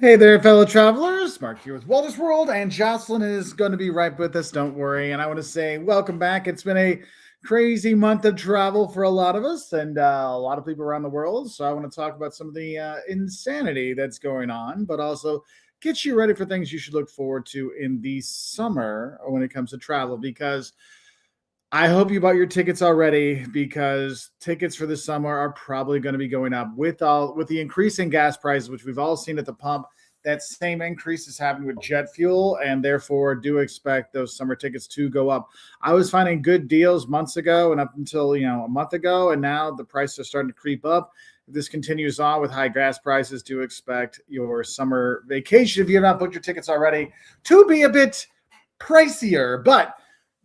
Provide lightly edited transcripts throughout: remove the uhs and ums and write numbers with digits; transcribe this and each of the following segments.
Hey there, fellow travelers. Mark here with Walter's World, and Jocelyn is going to be right with us. Don't worry. And I want to say welcome back. It's been a crazy month of travel for a lot of us and a lot of people around the world. So I want to talk about some of the insanity that's going on, but also get you ready for things you should look forward to in the summer when it comes to travel. Because I hope you bought your tickets already, because tickets for the summer are probably going to be going up with the increasing gas prices, which we've all seen at the pump. That same increase is happening with jet fuel, and therefore do expect those summer tickets to go up. I was finding good deals months ago and up until a month ago, and now the prices are starting to creep up. If this continues on with high gas prices, do expect your summer vacation, if you have not booked your tickets already, to be a bit pricier. But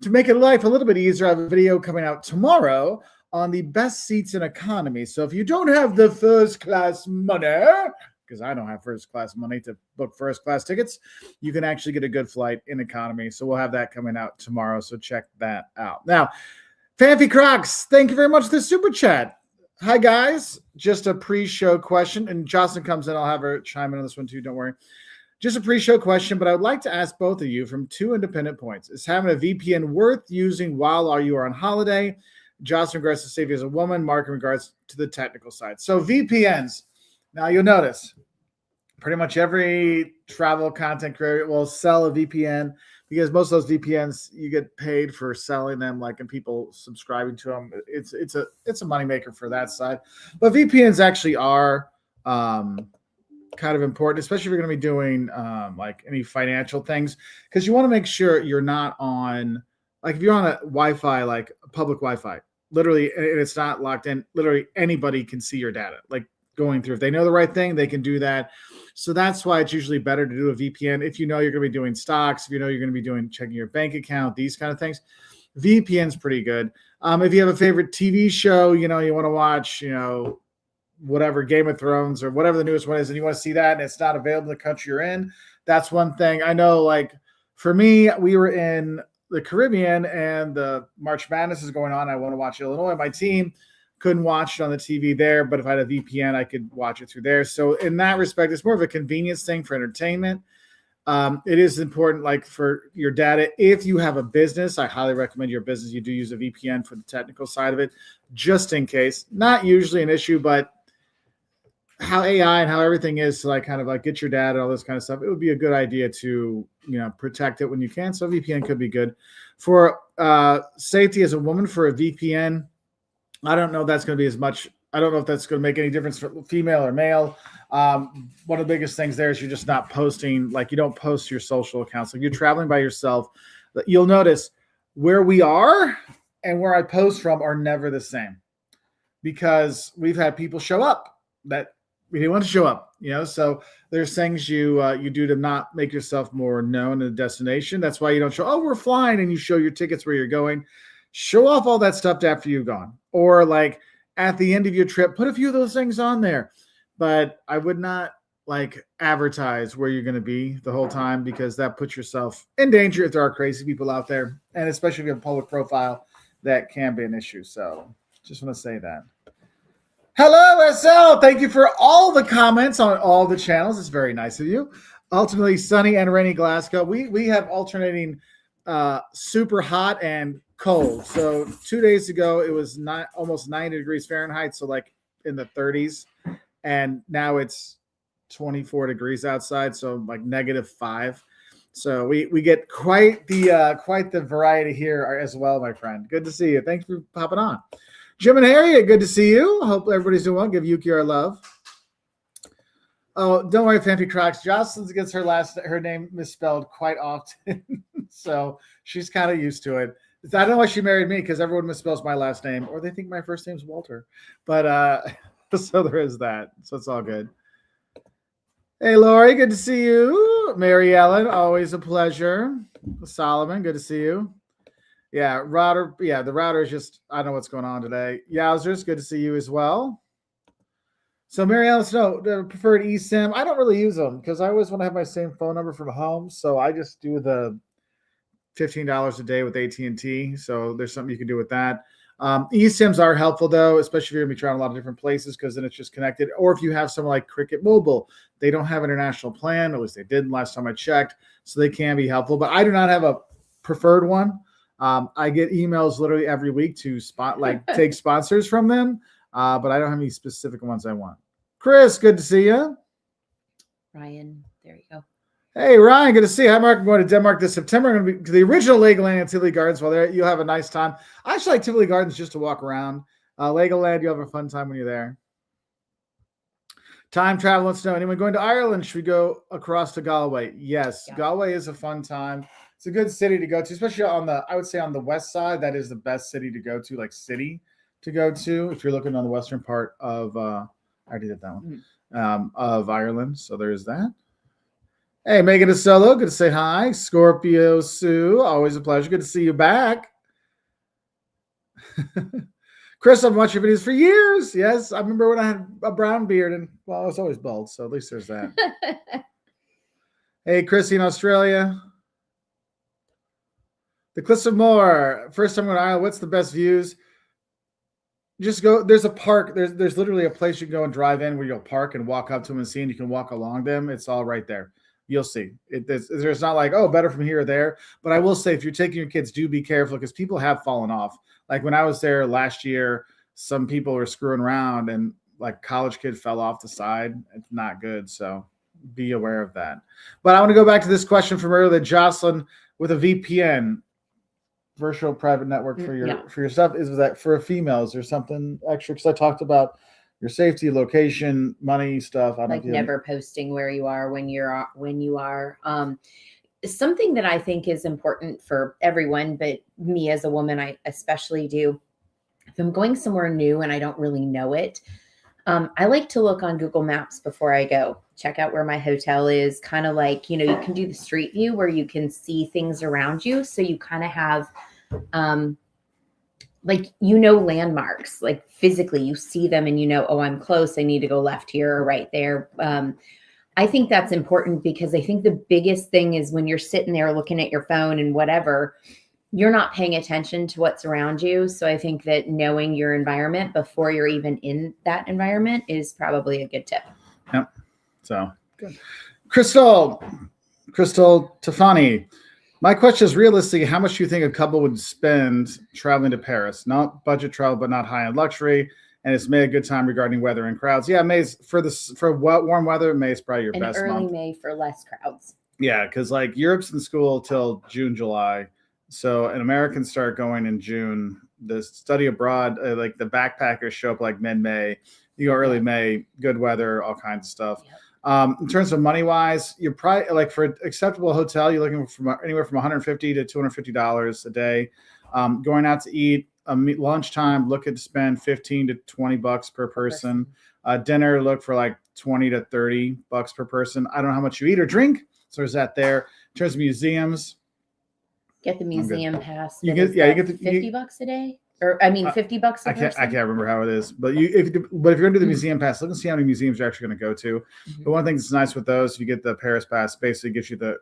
to make it life a little bit easier, I have a video coming out tomorrow on the best seats in economy. So if you don't have the first class money, because I don't have first class money to book first class tickets, you can actually get a good flight in economy. So we'll have that coming out tomorrow. So check that out. Now, Fancy Crocs, thank you very much for the super chat. Hi, guys. Just a pre-show question. And Jocelyn comes in. I'll have her chime in on this one too. Don't worry. Just a pre-show question, but I would like to ask both of you from two independent points. Is having a VPN worth using while you are on holiday? Jocelyn regards to safety as a woman. Mark in regards to the technical side. So VPNs. Now you'll notice pretty much every travel content creator will sell a VPN, because most of those VPNs you get paid for selling them, like, and people subscribing to them. It's a moneymaker for that side. But VPNs actually are kind of important, especially if you're going to be doing like any financial things, because you want to make sure you're not on, like, if you're on a Wi-Fi, like public Wi-Fi, literally, and it's not locked in, literally anybody can see your data, like going through. If they know the right thing, they can do that. So that's why it's usually better to do a VPN if you know you're going to be doing stocks, if you know you're going to be doing checking your bank account, these kind of things. VPN's pretty good. If you have a favorite TV show, you want to watch, whatever, Game of Thrones or whatever the newest one is, and you want to see that and it's not available in the country you're in, that's one thing. I know, like, for me, we were in the Caribbean and the March Madness is going on. I want to watch Illinois. My team couldn't watch it on the TV there, but if I had a VPN, I could watch it through there. So in that respect, it's more of a convenience thing for entertainment. It is important, like, for your data. If you have a business, I highly recommend your business, you do use a VPN for the technical side of it, just in case. Not usually an issue, but how AI and how everything is to, like, kind of like get your data and all this kind of stuff, it would be a good idea to, protect it when you can. So VPN could be good for safety as a woman. For a VPN, I don't know if that's going to be as much. I don't know if that's going to make any difference for female or male. One of the biggest things there is you're just not posting, like, you don't post your social accounts. Like, you're traveling by yourself, you'll notice where we are and where I post from are never the same, because we've had people show up that we didn't want to show up, so there's things you do to not make yourself more known in a destination. That's why you don't show, oh, we're flying, and you show your tickets where you're going. Show off all that stuff after you've gone, or like at the end of your trip, put a few of those things on there. But I would not, like, advertise where you're going to be the whole time, because that puts yourself in danger if there are crazy people out there, and especially if you have a public profile, that can be an issue. So just want to say that. Hello, SL. Thank you for all the comments on all the channels. It's very nice of you. Ultimately sunny and rainy Glasgow. We have alternating super hot and cold. So 2 days ago, it was almost 90 degrees Fahrenheit, so like in the 30s. And now it's 24 degrees outside, so like -5. So we get quite the variety here as well, my friend. Good to see you. Thanks for popping on. Jim and Harriet, good to see you. Hope everybody's doing well. Give Yuki our love. Oh, don't worry, Fancy Crocs. Jocelyn gets her name misspelled quite often, so she's kind of used to it. I don't know why she married me, because everyone misspells my last name, or they think my first name's Walter. But so there is that. So it's all good. Hey, Lori, good to see you. Mary Ellen, always a pleasure. Solomon, good to see you. Yeah, router. Yeah, the router is just, I don't know what's going on today. Yowzers, good to see you as well. So Mary Ellen Snow, the preferred eSIM. I don't really use them, because I always want to have my same phone number from home. So I just do the $15 a day with AT&T. So there's something you can do with that. eSIMs are helpful though, especially if you're gonna be traveling a lot of different places, because then it's just connected. Or if you have someone like Cricket Mobile, they don't have an international plan, at least they didn't last time I checked, so they can be helpful. But I do not have a preferred one. I get emails literally every week to take sponsors from them, but I don't have any specific ones I want. Chris, good to see you. Ryan, there you go. Hey, Ryan, good to see you. Hi, Mark. I'm going to Denmark this September. I'm going to be to the original Legoland and Tivoli Gardens. While there, you'll have a nice time. I actually like Tivoli Gardens just to walk around. Legoland, you'll have a fun time when you're there. Time travel, let's know. Anyone going to Ireland? Should we go across to Galway? Yes, yeah. Galway is a fun time. It's a good city to go to, especially I would say on the west side. That is the best city to go to, if you're looking on the western part of, I already did that one, of Ireland. So there's that. Hey, Megan DeSolo, good to say hi. Scorpio Sue, always a pleasure. Good to see you back. Chris, I've been watching your videos for years. Yes, I remember when I had a brown beard and, well, I was always bald, so at least there's that. Hey, Chrissy in Australia. The Cliffs of Moher. First time going to Ireland, what's the best views? Just go, there's a park. There's literally a place you can go and drive in where you'll park and walk up to them and see, and you can walk along them. It's all right there. You'll see. There's not like, oh, better from here or there. But I will say, if you're taking your kids, do be careful, because people have fallen off. Like when I was there last year, some people were screwing around and like college kid fell off the side. It's not good. So be aware of that. But I want to go back to this question from earlier, Jocelyn, with a VPN, virtual private network for your stuff. Is that for females or something extra? Because I talked about your safety, location, money stuff. I don't never posting where you are when you are. Something that I think is important for everyone, but me as a woman, I especially do. If I'm going somewhere new and I don't really know it, I like to look on Google Maps before I go. Check out where my hotel is. Kind of like, you can do the street view where you can see things around you. So you kind of have, landmarks, like physically you see them and oh, I'm close. I need to go left here or right there. I think that's important, because I think the biggest thing is when you're sitting there looking at your phone and whatever, you're not paying attention to what's around you. So I think that knowing your environment before you're even in that environment is probably a good tip. Yep. So good. Crystal Tafani. My question is, realistically, how much do you think a couple would spend traveling to Paris? Not budget travel, but not high-end luxury. And it's May a good time regarding weather and crowds. Yeah, May's for warm weather. May's probably your best month. Early May for less crowds. Yeah, because like Europe's in school till June, July. So and Americans start going in June. The study abroad, like the backpackers show up like mid-May. You go early May, good weather, all kinds of stuff. Yep. In terms of money-wise, you're probably like for an acceptable hotel, you're looking for anywhere from $150 to $250 a day. Going out to eat. Lunchtime, look at to spend $15 to $20 per person. Dinner, look for like $20 to $30 per person. I don't know how much you eat or drink, so there's that there. In terms of museums, get the museum pass. You get the $50 a day, or I mean $50 a person. I can't remember how it is, but if you're gonna do the museum pass, look and see how many museums you're actually gonna go to. But one thing that's nice with those, if you get the Paris pass, basically gives you the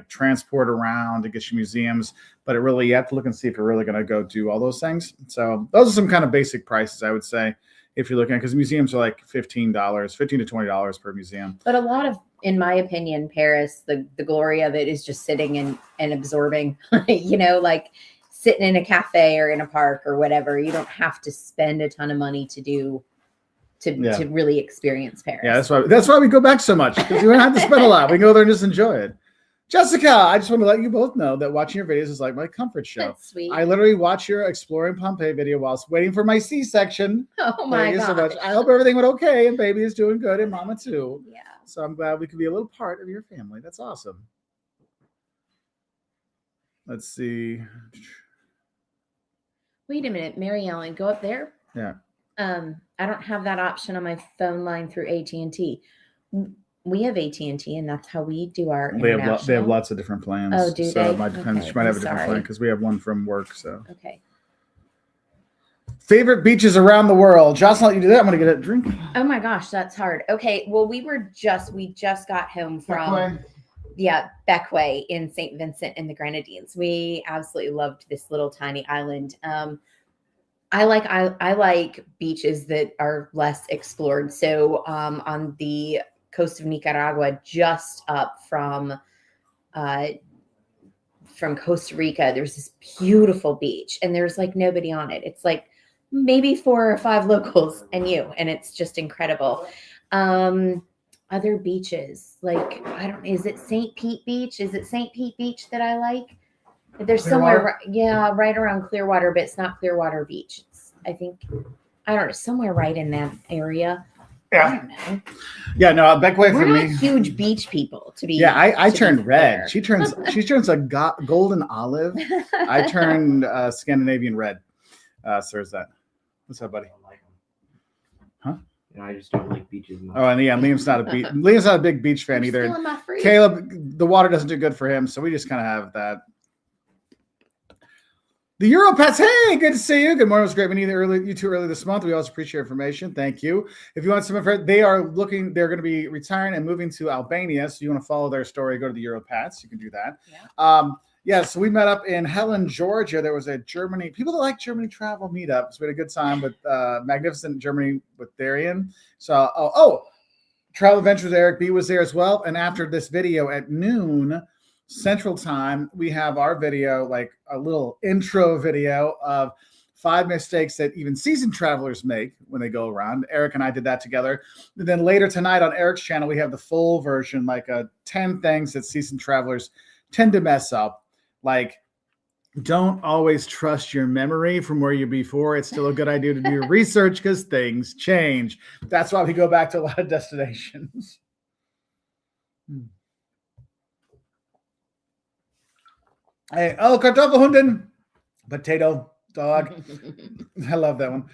transport around, it gets you museums, but you have to look and see if you're really going to go do all those things. So those are some kind of basic prices, I would say, if you're looking at, because museums are like $15 to $20 per museum. But a lot of, in my opinion, Paris, the glory of it is just sitting and absorbing, like sitting in a cafe or in a park or whatever. You don't have to spend a ton of money to really experience Paris. Yeah, that's why we go back so much, because we don't have to spend a lot. We can go there and just enjoy it. Jessica, I just want to let you both know that watching your videos is like my comfort show. That's sweet. I literally watch your Exploring Pompeii video whilst waiting for my C-section. Oh my God. So much. I hope everything went okay and baby is doing good and mama too. Yeah. So I'm glad we could be a little part of your family. That's awesome. Let's see. Wait a minute, Mary Ellen, go up there. Yeah. I don't have that option on my phone line through AT&T. We have AT&T, and that's how we do our international. They have lots of different plans. Oh, do so they? It might depend. Okay, you might have a different plan because we have one from work. So okay. Favorite beaches around the world. Jocelyn, let you do that. I'm gonna get a drink. Oh my gosh, that's hard. Okay, well we just got home from Beckway in St. Vincent and the Grenadines. We absolutely loved this little tiny island. I like beaches that are less explored. So on the coast of Nicaragua, just up from Costa Rica, there's this beautiful beach, and there's like nobody on it. It's like maybe 4 or 5 locals and you, and it's just incredible. Other beaches, like I don't, is it St. Pete Beach? Is it St. Pete Beach that I like? There's somewhere, yeah, right around Clearwater, but it's not Clearwater Beach. I think, I don't know, somewhere right in that area. Yeah. I don't know. Yeah, no, back away We're from not me. huge beach people to be. Yeah, I to turned be red. fair. She turns a golden olive. I turned Scandinavian red. So there's that. What's up, buddy? I don't like them. Huh? And I just don't like beaches much. Oh, and yeah, Liam's not a big beach fan You're either. stealing my fruit. Caleb, the water doesn't do good for him, so we just kind of have that. The Europets, hey, good to see you. Good morning. It was great meeting you two early this month. We always appreciate your information. Thank you. If you want some information, they're going to be retiring and moving to Albania. So you want to follow their story, go to the Europets. You can do that. Yeah. So we met up in Helen, Georgia. There was a people that like Germany travel meetup. So we had a good time with Magnificent Germany with Darian. So, Travel Adventures, Eric B was there as well. And after this video at noon Central Time, we have our video, like a little intro video of 5 mistakes that even seasoned travelers make when they go around. Eric and I did that together. And then later tonight on Eric's channel, we have the full version, like 10 things that seasoned travelers tend to mess up. Like, don't always trust your memory from where you before. It's still a good idea to do your research because things change. That's why we go back to a lot of destinations. Hey, Kartoffelhunden, potato dog. I love that one.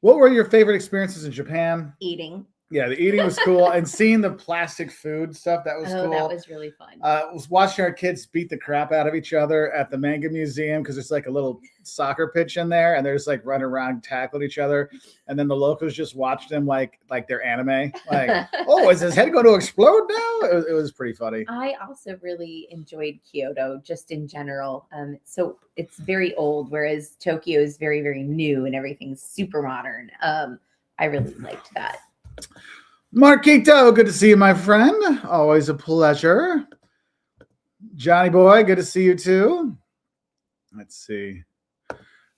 What were your favorite experiences in Japan? Eating. Yeah, the eating was cool, and seeing the plastic food stuff, that was cool. That was really fun. Was watching our kids beat the crap out of each other at the manga museum because there's like a little soccer pitch in there, and they're just like running around tackling each other, and then the locals just watch them like they're anime. Like, oh, is his head going to explode now? It was pretty funny. I also really enjoyed Kyoto just in general. So it's very old, whereas Tokyo is very, very new and everything's super modern. I really liked that. Marquito, good to see you, my friend. Always a pleasure. Johnny boy, good to see you too. Let's see.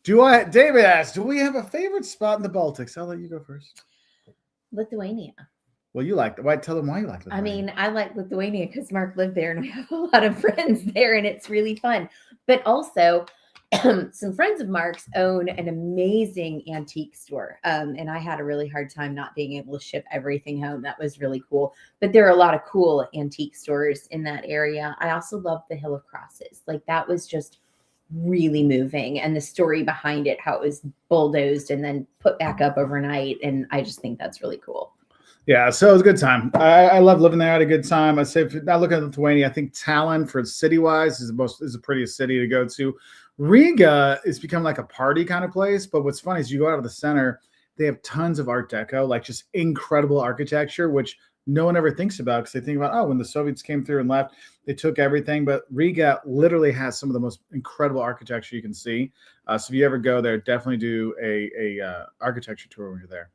David asked, do we have a favorite spot in the Baltics? I'll let you go first. Lithuania. Well, you like that. Why? Tell them why you like Lithuania. I mean, I like Lithuania because Mark lived there and we have a lot of friends there and it's really fun. But also, some friends of Mark's own an amazing antique store. And I had a really hard time not being able to ship everything home. That was really cool. But there are a lot of cool antique stores in that area. I also love the Hill of Crosses. Like that was just really moving. And the story behind it, how it was bulldozed and then put back up overnight. And I just think that's really cool. Yeah, so it was a good time. I love living there. I had a good time. I'd say if you're not looking at Lithuania, I think Tallinn for city-wise is the prettiest city to go to. Riga is become like a party kind of place, but what's funny is you go out of the center, they have tons of Art Deco, like just incredible architecture, which no one ever thinks about because they think about, when the Soviets came through and left, they took everything. But Riga literally has some of the most incredible architecture you can see. So if you ever go there, definitely do a architecture tour when you're there.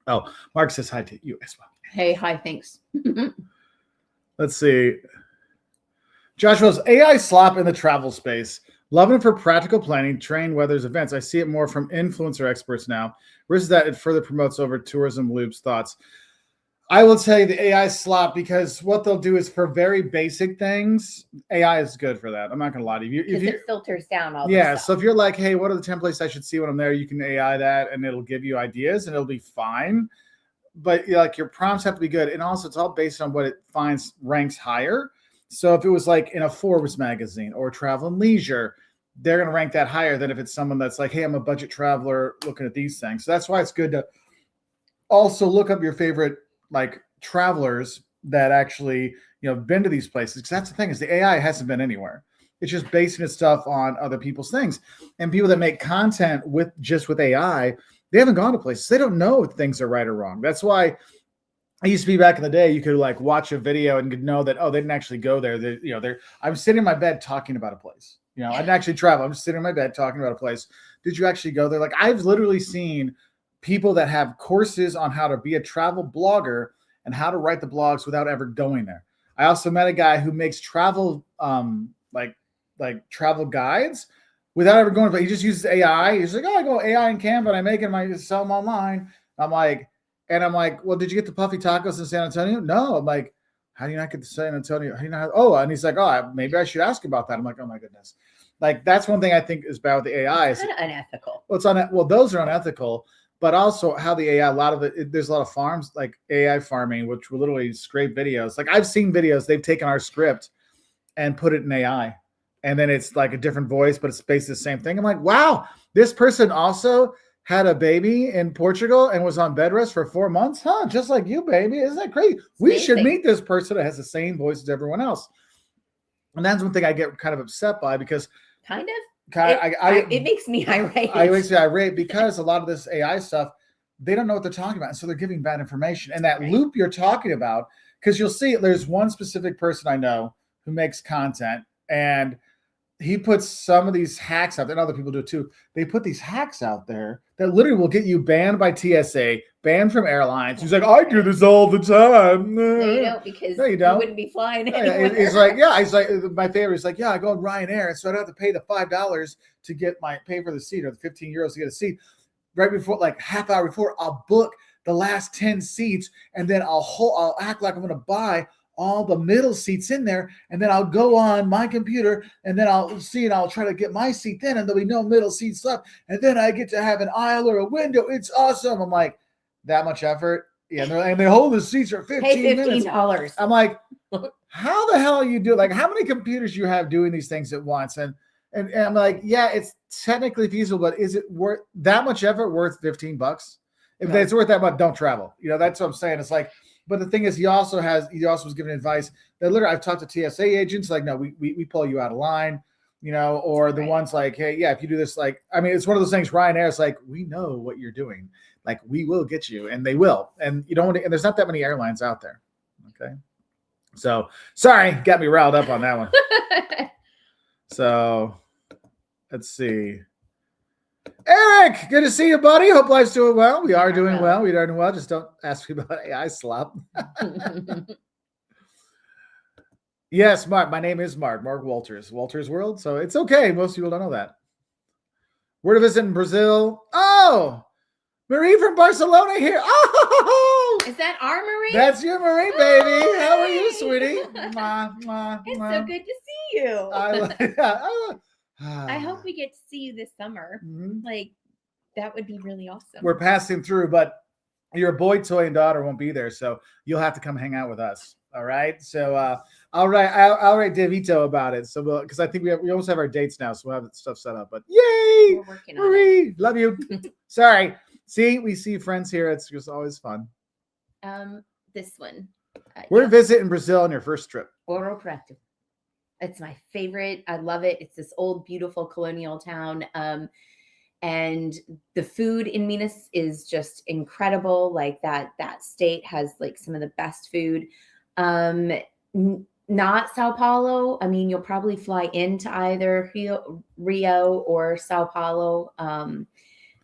Oh, Mark says hi to you as well. Hey, hi, thanks. Let's see. Joshua's AI slop in the travel space. Loving it for practical planning, train, weathers, events. I see it more from influencer experts now. Versus that it further promotes over tourism loops thoughts. I will tell you the AI slop because what they'll do is for very basic things, AI is good for that. I'm not going to lie to you. Because it filters down all yeah, the stuff. So if you're like, hey, what are the templates I should see when I'm there? You can AI that and it'll give you ideas and it'll be fine. But like your prompts have to be good. And also it's all based on what it finds ranks higher. So if it was like in a Forbes magazine or Travel and Leisure, they're going to rank that higher than if it's someone that's like, hey, I'm a budget traveler looking at these things. So that's why it's good to also look up your favorite like travelers that actually, been to these places. Because that's the thing is the AI hasn't been anywhere. It's just basing its stuff on other people's things. And people that make content with AI, they haven't gone to places. They don't know if things are right or wrong. That's why I used to be back in the day, you could like watch a video and could know that, they didn't actually go there. I'm sitting in my bed talking about a place. You know, I didn't actually travel. I'm just sitting in my bed talking about a place. Did you actually go there? Like I've literally seen people that have courses on how to be a travel blogger and how to write the blogs without ever going there. I also met a guy who makes travel like travel guides without ever going. But he just uses AI. He's like, oh, I go AI in Canva and I make them. I just sell them online. I'm like, well, did you get the puffy tacos in San Antonio? No. I'm like, how do you not get to San Antonio? How do you not? Oh, and he's like, oh, maybe I should ask about that. I'm like, oh my goodness. Like that's one thing I think is bad with the AI. It's kind of unethical. Well, those are unethical, but also how the AI, a lot of it, there's a lot of farms like AI farming, which will literally scrape videos. Like I've seen videos, they've taken our script and put it in AI. And then it's like a different voice, but it's basically the same thing. I'm like, wow, this person also had a baby in Portugal and was on bed rest for 4 months. Huh? Just like you, baby. Isn't that crazy? We should meet this person that has the same voice as everyone else. And that's one thing I get kind of upset by because kind of it makes me irate. It makes me irate because a lot of this AI stuff, they don't know what they're talking about. And so they're giving bad information. And that loop you're talking about, because you'll see there's one specific person I know who makes content and he puts some of these hacks out there, and other people do it too. They put these hacks out there that literally will get you banned by TSA, banned from airlines. He's like, I do this all the time. No, you don't, because you wouldn't be flying anywhere. He's like, yeah. He's like, my favorite. He's like, yeah, I go on Ryanair, so I don't have to pay the $5 to pay for the seat or the 15 euros to get a seat. Right before, like half hour before, I'll book the last 10 seats, and then I'll act like I'm going to buy all the middle seats in there, and then I'll go on my computer, and then I'll see, and I'll try to get my seat then, and there'll be no middle seats left, and then I get to have an aisle or a window. It's awesome. I'm like, that much effort? Yeah, and they hold the seats for 15 minutes. $15. I'm like, how the hell are you doing? Like, how many computers you have doing these things at once? And I'm like, yeah, it's technically feasible, but is it worth that much effort? Worth $15? If it's worth that much, don't travel. You know, that's what I'm saying. It's like. But the thing is, he also was giving advice that literally I've talked to TSA agents like, no, we pull you out of line, you know, or the ones like, hey, yeah, if you do this, like, I mean, it's one of those things. Ryanair is like, we know what you're doing, like we will get you, and they will, and you don't want to. And there's not that many airlines out there. Okay, so sorry, got me riled up on that one. So let's see. Eric, good to see you, buddy. Hope life's doing well. We are doing well. We are doing well. Just don't ask me about AI slop. Yes, Mark. My name is Mark Walters. Walters World. So it's okay. Most people don't know that. Where to visit in Brazil? Oh, Marie from Barcelona here. Oh, is that our Marie? That's your Marie, baby. Oh, how are you, sweetie? It's so good to see you. I hope we get to see you this summer. Mm-hmm. Like, that would be really awesome. We're passing through, but your boy toy and daughter won't be there, so you'll have to come hang out with us. All right. So I'll write Davito about it. So because I think we almost have our dates now, so we'll have stuff set up. But yay, we're working Marie, on it. Love you. Sorry. See, we see friends here. It's just always fun. This one. Where to visit in Brazil on your first trip? Ouro Preto. It's my favorite. I love it. It's this old, beautiful colonial town. And the food in Minas is just incredible. Like that state has like some of the best food. Not Sao Paulo. I mean, you'll probably fly into either Rio or Sao Paulo.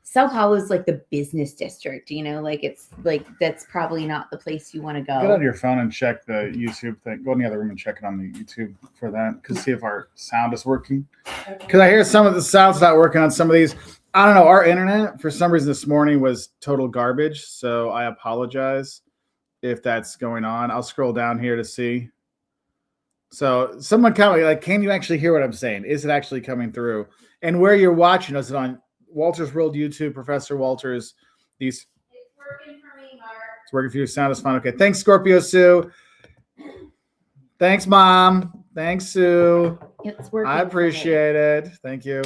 Sao Paulo is like the business district, you know, like it's like that's probably not the place you want to go. Get on your phone and check the YouTube thing. Go in the other room and check it on the YouTube for that. Because see if our sound is working. Because I hear some of the sound's not working on some of these. I don't know. Our internet, for some reason, this morning was total garbage. So I apologize if that's going on. I'll scroll down here to see. So someone comment, like, can you actually hear what I'm saying? Is it actually coming through? And where you're watching, is it on Walters World YouTube, Professor Walters? It's working for me, Mark. It's working for you. Sound is fine. Okay. Thanks, Scorpio Sue. Thanks, Mom. Thanks, Sue. It's working. I appreciate it. Thank you.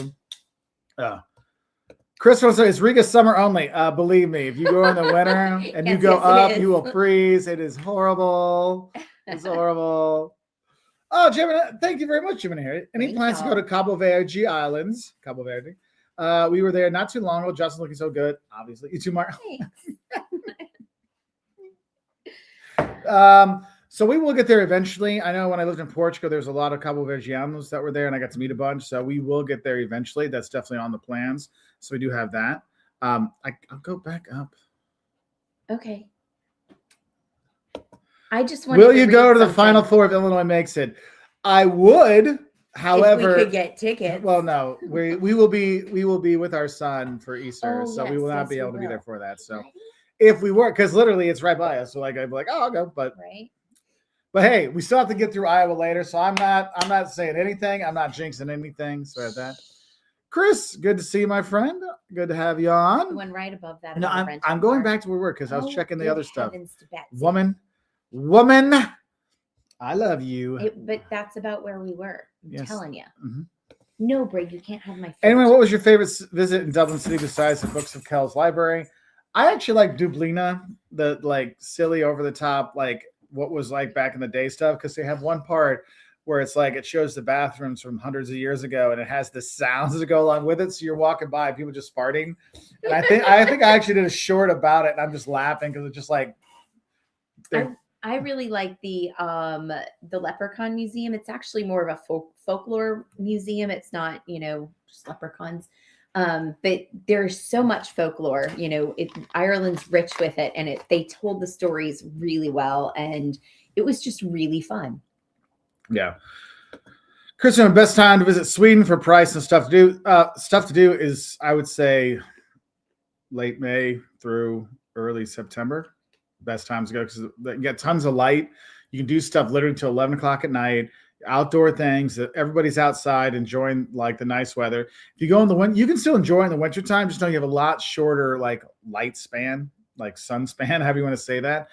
Chris wants to say it's Riga summer only. Believe me, if you go in the winter and you go up, you will freeze. It is horrible. It's horrible. Oh, Jimmy, thank you very much, Jimmy. Any plans to go to Cabo Verde Islands? Cabo Verde. We were there not too long ago. Justin looking so good, obviously. You too, Mark. So we will get there eventually. I know when I lived in Portugal, there's a lot of Cabo Verdeanos that were there, and I got to meet a bunch. So we will get there eventually. That's definitely on the plans. So we do have that. I'll go back up. Okay. I just want. Will you go to the final four if Illinois makes it? I would. However, if we could get tickets. Well, no, we will be with our son for Easter, Oh, so we yes, will not yes, be we able to be will. there for that. So Right? if we were, because literally it's right by us, so like I'd be like, oh, I'll go, but Right. hey, we still have to get through Iowa later, so I'm not saying anything. I'm not jinxing anything. So at that, Chris, good to see you, my friend. Good to have you on. The one right above that. No, I'm going back to where we were because I was checking the other stuff. Woman, I love you. But that's about where we were. I'm telling you. Mm-hmm. No, Brig, you can't have my food. Anyway, what was your favorite visit in Dublin City besides the Books of Kells Library? I actually like Dublina, the like silly over the top, like what was like back in the day stuff, because they have one part where it's like it shows the bathrooms from hundreds of years ago and it has the sounds that go along with it. So you're walking by, people just farting. And I think I actually did a short about it, and I'm just laughing because it's just like I really like the Leprechaun Museum. It's actually more of a folklore museum. It's not, just leprechauns. But there's so much folklore, Ireland's rich with it, and they told the stories really well, and it was just really fun. Yeah. Christian, best time to visit Sweden for price and stuff to do. Stuff to do is, I would say, late May through early September. Best times to go because you get tons of light. You can do stuff literally till 11 o'clock at night. Outdoor things that everybody's outside enjoying like the nice weather. If you go in the winter, you can still enjoy in the wintertime. Just know you have a lot shorter like light span, like sun span, however you want to say that.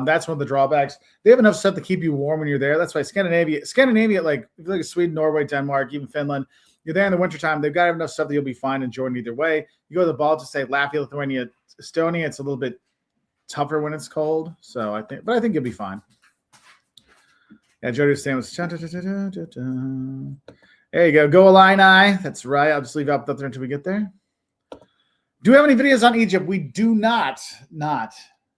That's one of the drawbacks. They have enough stuff to keep you warm when you're there. That's why Scandinavia, like if you look at Sweden, Norway, Denmark, even Finland, you're there in the wintertime. They've got enough stuff that you'll be fine enjoying either way. You go to the Baltic, say Latvia, Lithuania, Estonia, it's a little bit tougher when it's cold. So I think you'll be fine. Yeah, Jody was saying was there you go. Go Illini. That's right. I'll just leave it up there until we get there. Do we have any videos on Egypt? We do not.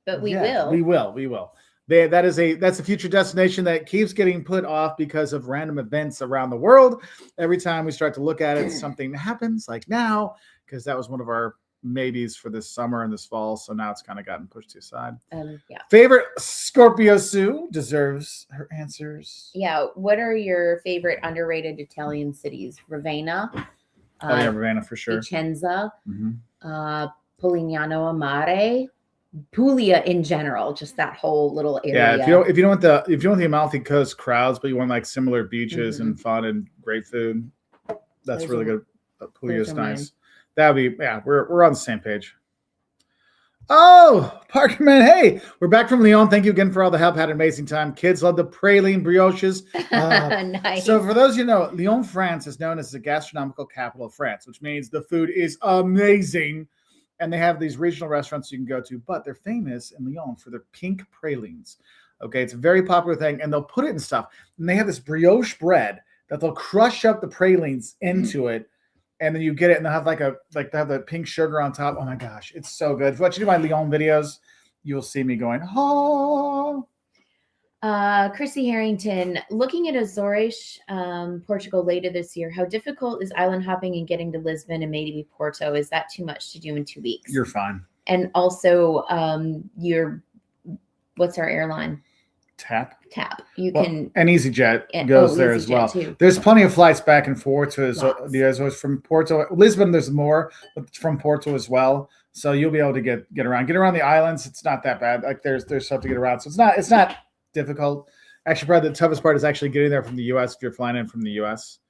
But we will. We will. That's a future destination that keeps getting put off because of random events around the world. Every time we start to look at it, something happens, like now, because that was one of our maybes for this summer and this fall. So now it's kind of gotten pushed to the side. Yeah. Favorite Scorpio Sue deserves her answers. Yeah. What are your favorite underrated Italian cities? Ravenna. Ravenna for sure. Vicenza. Polignano a Mare. Puglia in general, just that whole little area. Yeah, if you don't want the Amalfi Coast crowds, but you want like similar beaches and fun and great food, that's really good. Puglia's nice. That'd be we're on the same page. Oh, Parkerman, hey, we're back from Lyon. Thank you again for all the help. Had an amazing time. Kids love the praline brioches. Nice. So for those Lyon, France is known as the gastronomical capital of France, which means the food is amazing. And they have these regional restaurants you can go to, but they're famous in Lyon for their pink pralines. Okay, it's a very popular thing, and they'll put it in stuff. And they have this brioche bread that they'll crush up the pralines into it, and then you get it, and they'll have they have the pink sugar on top. Oh my gosh, it's so good. If you watch any of my Lyon videos, you'll see me going, oh. Chrissy Harrington, looking at Azores, Portugal later this year, how difficult is island hopping and getting to Lisbon and maybe Porto? Is that too much to do in 2 weeks? You're fine. And also, what's our airline? TAP. You can. And EasyJet goes there as well. Too. There's plenty of flights back and forth to the Azores from Porto. Lisbon, there's more, but from Porto as well. So you'll be able to get around. Get around the islands. It's not that bad. Like there's stuff to get around. So it's not difficult. Actually, probably the toughest part is actually getting there from the U.S. if you're flying in from the U.S.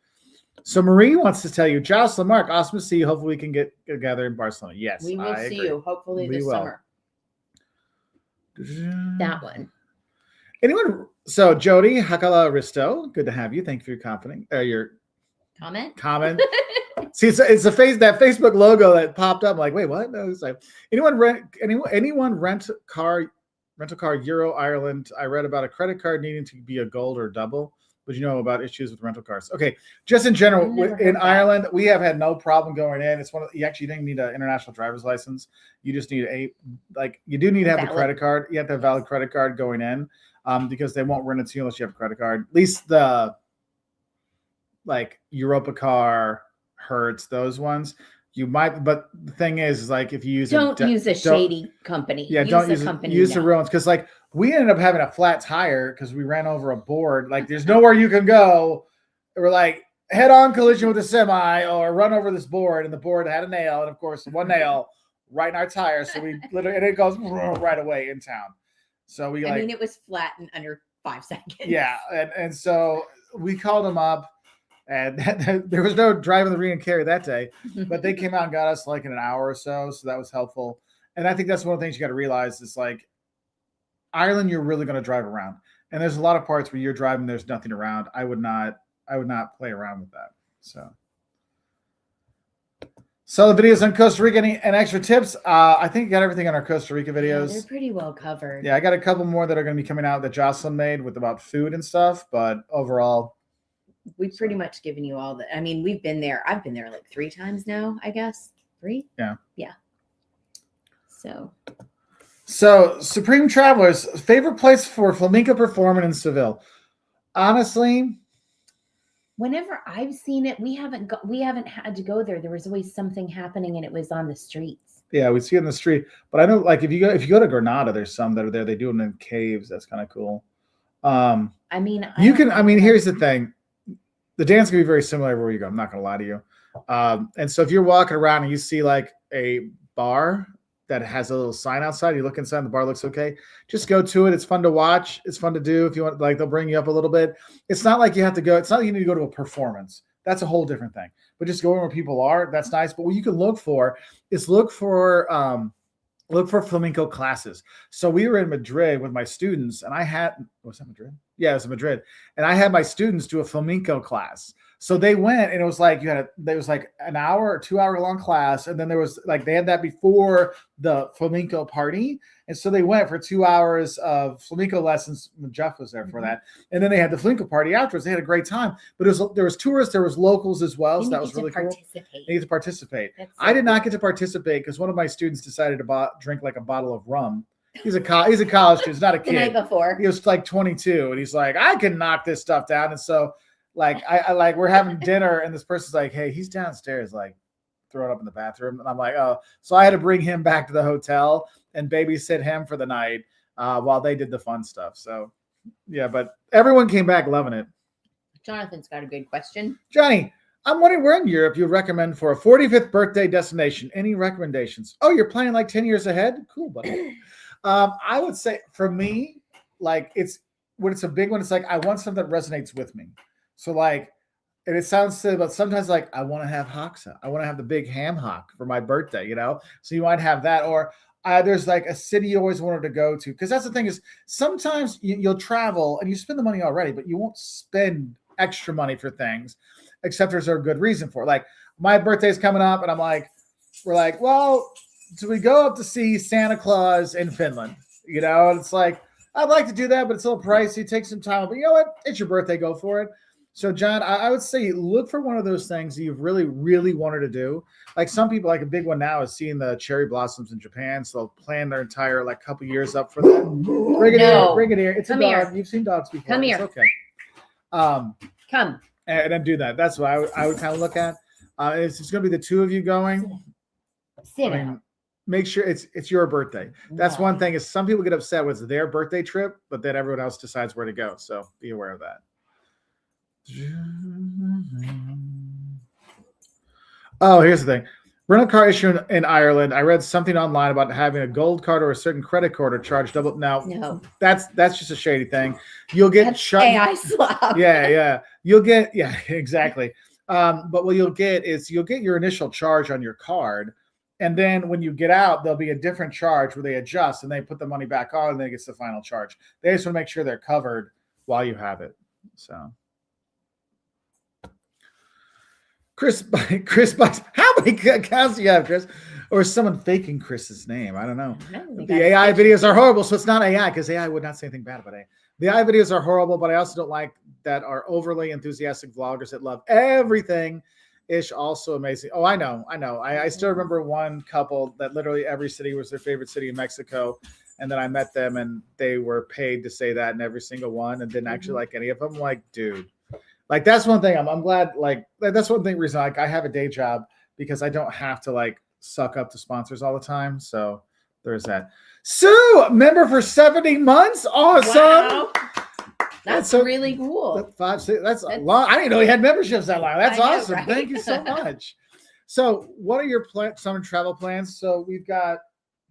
So Marie wants to tell you, Jocelyn, Mark, awesome to see you. Hopefully we can get together in Barcelona. Yes, we will see you. Hopefully this summer. That one. Anyone? So Jody Hakala Risto, good to have you. Thank you for your comment. See, it's that Facebook logo that popped up. I'm like, wait, what? No, it's like anyone rental car Euro Ireland. I read about a credit card needing to be a gold or double. But you know about issues with rental cars. Okay, just in general, in Ireland, we have had no problem going in. It's you actually don't need an international driver's license. You just need you do need to have a credit card. You have to have a valid credit card going in. because they won't rent it to you unless you have a credit card. At least the like Europa Car, Hertz, those ones. You might, but the thing is like if you use Don't use a shady company. Yeah, use don't a use company. use the real ones because like we ended up having a flat tire because we ran over a board. Like there's nowhere you can go. We're like head-on collision with a semi or run over this board, and the board had a nail, and of course one nail right in our tire. So we literally and it goes right away in town. So we I like mean, it was flat in under 5 seconds. yeah, and so we called them up. And there was no driving the ring and carry that day, but they came out and got us like in an hour or so. So that was helpful. And I think that's one of the things you got to realize is like Ireland, you're really going to drive around. And there's a lot of parts where you're driving, there's nothing around. I would not play around with that. So the videos on Costa Rica and extra tips. I think you got everything on our Costa Rica videos. Yeah, they're pretty well covered. Yeah, I got a couple more that are going to be coming out that Jocelyn made with about food and stuff. But overall, we've pretty much given you all the. I mean, we've been there. I've been there like 3 times now, I guess. 3? Yeah. So Supreme Travelers, favorite place for flamenco performing in Seville. Honestly, whenever I've seen it, we haven't had to go there. There was always something happening, and it was on the streets. Yeah, we see it in the street. But I know, like, if you go to Granada, there's some that are there. They do them in caves. That's kind of cool. I mean, here's the thing. The dance can be very similar everywhere you go. I'm not going to lie to you. And so if you're walking around and you see like a bar that has a little sign outside, you look inside and the bar looks okay, just go to it. It's fun to watch. It's fun to do. If you want, like, they'll bring you up a little bit. It's not like you have to go. It's not like you need to go to a performance. That's a whole different thing. But just going where people are, that's nice. But what you can look for is look for flamenco classes. So we were in Madrid with my students, and was that Madrid? Yeah, it was in Madrid. And I had my students do a flamenco class. So they went, and it was like there was like an hour or 2 hour long class, and then there was like they had that before the flamenco party, and so they went for 2 hours of flamenco lessons. Jeff was there for that, and then they had the flamenco party afterwards. They had a great time, but there was tourists, there was locals as well, so that was really cool. They get to participate. I did not get to participate because one of my students decided to drink like a bottle of rum. He's a college student, not a kid. The night before, he was like 22, and he's like, I can knock this stuff down, and so. Like I like we're having dinner and this person's like, hey, he's downstairs, like throw it up in the bathroom. And I'm like, oh, so I had to bring him back to the hotel and babysit him for the night while they did the fun stuff. So yeah, but everyone came back loving it. Jonathan's got a good question. Johnny, I'm wondering where in Europe you recommend for a 45th birthday destination. Any recommendations? Oh, you're planning like 10 years ahead? Cool, buddy. I would say for me, like when it's a big one, it's like I want something that resonates with me. So like, and it sounds silly, but sometimes like I want to have Hoxa. I want to have the big ham hock for my birthday, you know? So you might have that. Or there's like a city you always wanted to go to. Because that's the thing is sometimes you'll travel and you spend the money already, but you won't spend extra money for things, except there's a good reason for it. Like my birthday's coming up and we're like, well, do we go up to see Santa Claus in Finland? You know, and it's like, I'd like to do that, but it's a little pricey. Take some time. But you know what? It's your birthday. Go for it. So, John, I would say look for one of those things that you've really, really wanted to do. Like some people, like a big one now is seeing the cherry blossoms in Japan. So they'll plan their entire like couple years up for that. Bring it here. It's Come a dog. here. You've seen dogs before. Come here. It's okay. Come. And then do that. That's what I would kind of look at. It's going to be the two of you going. Sit down. Make sure it's your birthday. That's one thing is some people get upset with their birthday trip, but then everyone else decides where to go. So be aware of that. Oh, here's the thing. Rental car issue in Ireland. I read something online about having a gold card or a certain credit card or charge double. Now, no, that's just a shady thing. You'll get AI slap. Yeah. You'll get exactly. But what you'll get is you'll get your initial charge on your card, and then when you get out, there'll be a different charge where they adjust and they put the money back on, and then it gets the final charge. They just want to make sure they're covered while you have it. So. Chris Bucks. How many accounts do you have, Chris? Or is someone faking Chris's name? I don't know. The AI videos are horrible, so it's not AI because AI would not say anything bad about AI. The AI videos are horrible, but I also don't like that are overly enthusiastic vloggers that love everything. Ish also amazing. Oh, I know. I still remember one couple that literally every city was their favorite city in Mexico. And then I met them, and they were paid to say that in every single one, and didn't actually like any of them. Like, dude, like that's one thing. I'm glad. Like that's one thing reason like I have a day job because I don't have to like suck up to sponsors all the time. So there's that. Sue, member for 70 months. Awesome. Wow. That's so really cool. That's a lot. I didn't know he had memberships that long. That's I know, awesome. right? Thank you so much. So, what are your summer travel plans? So we've got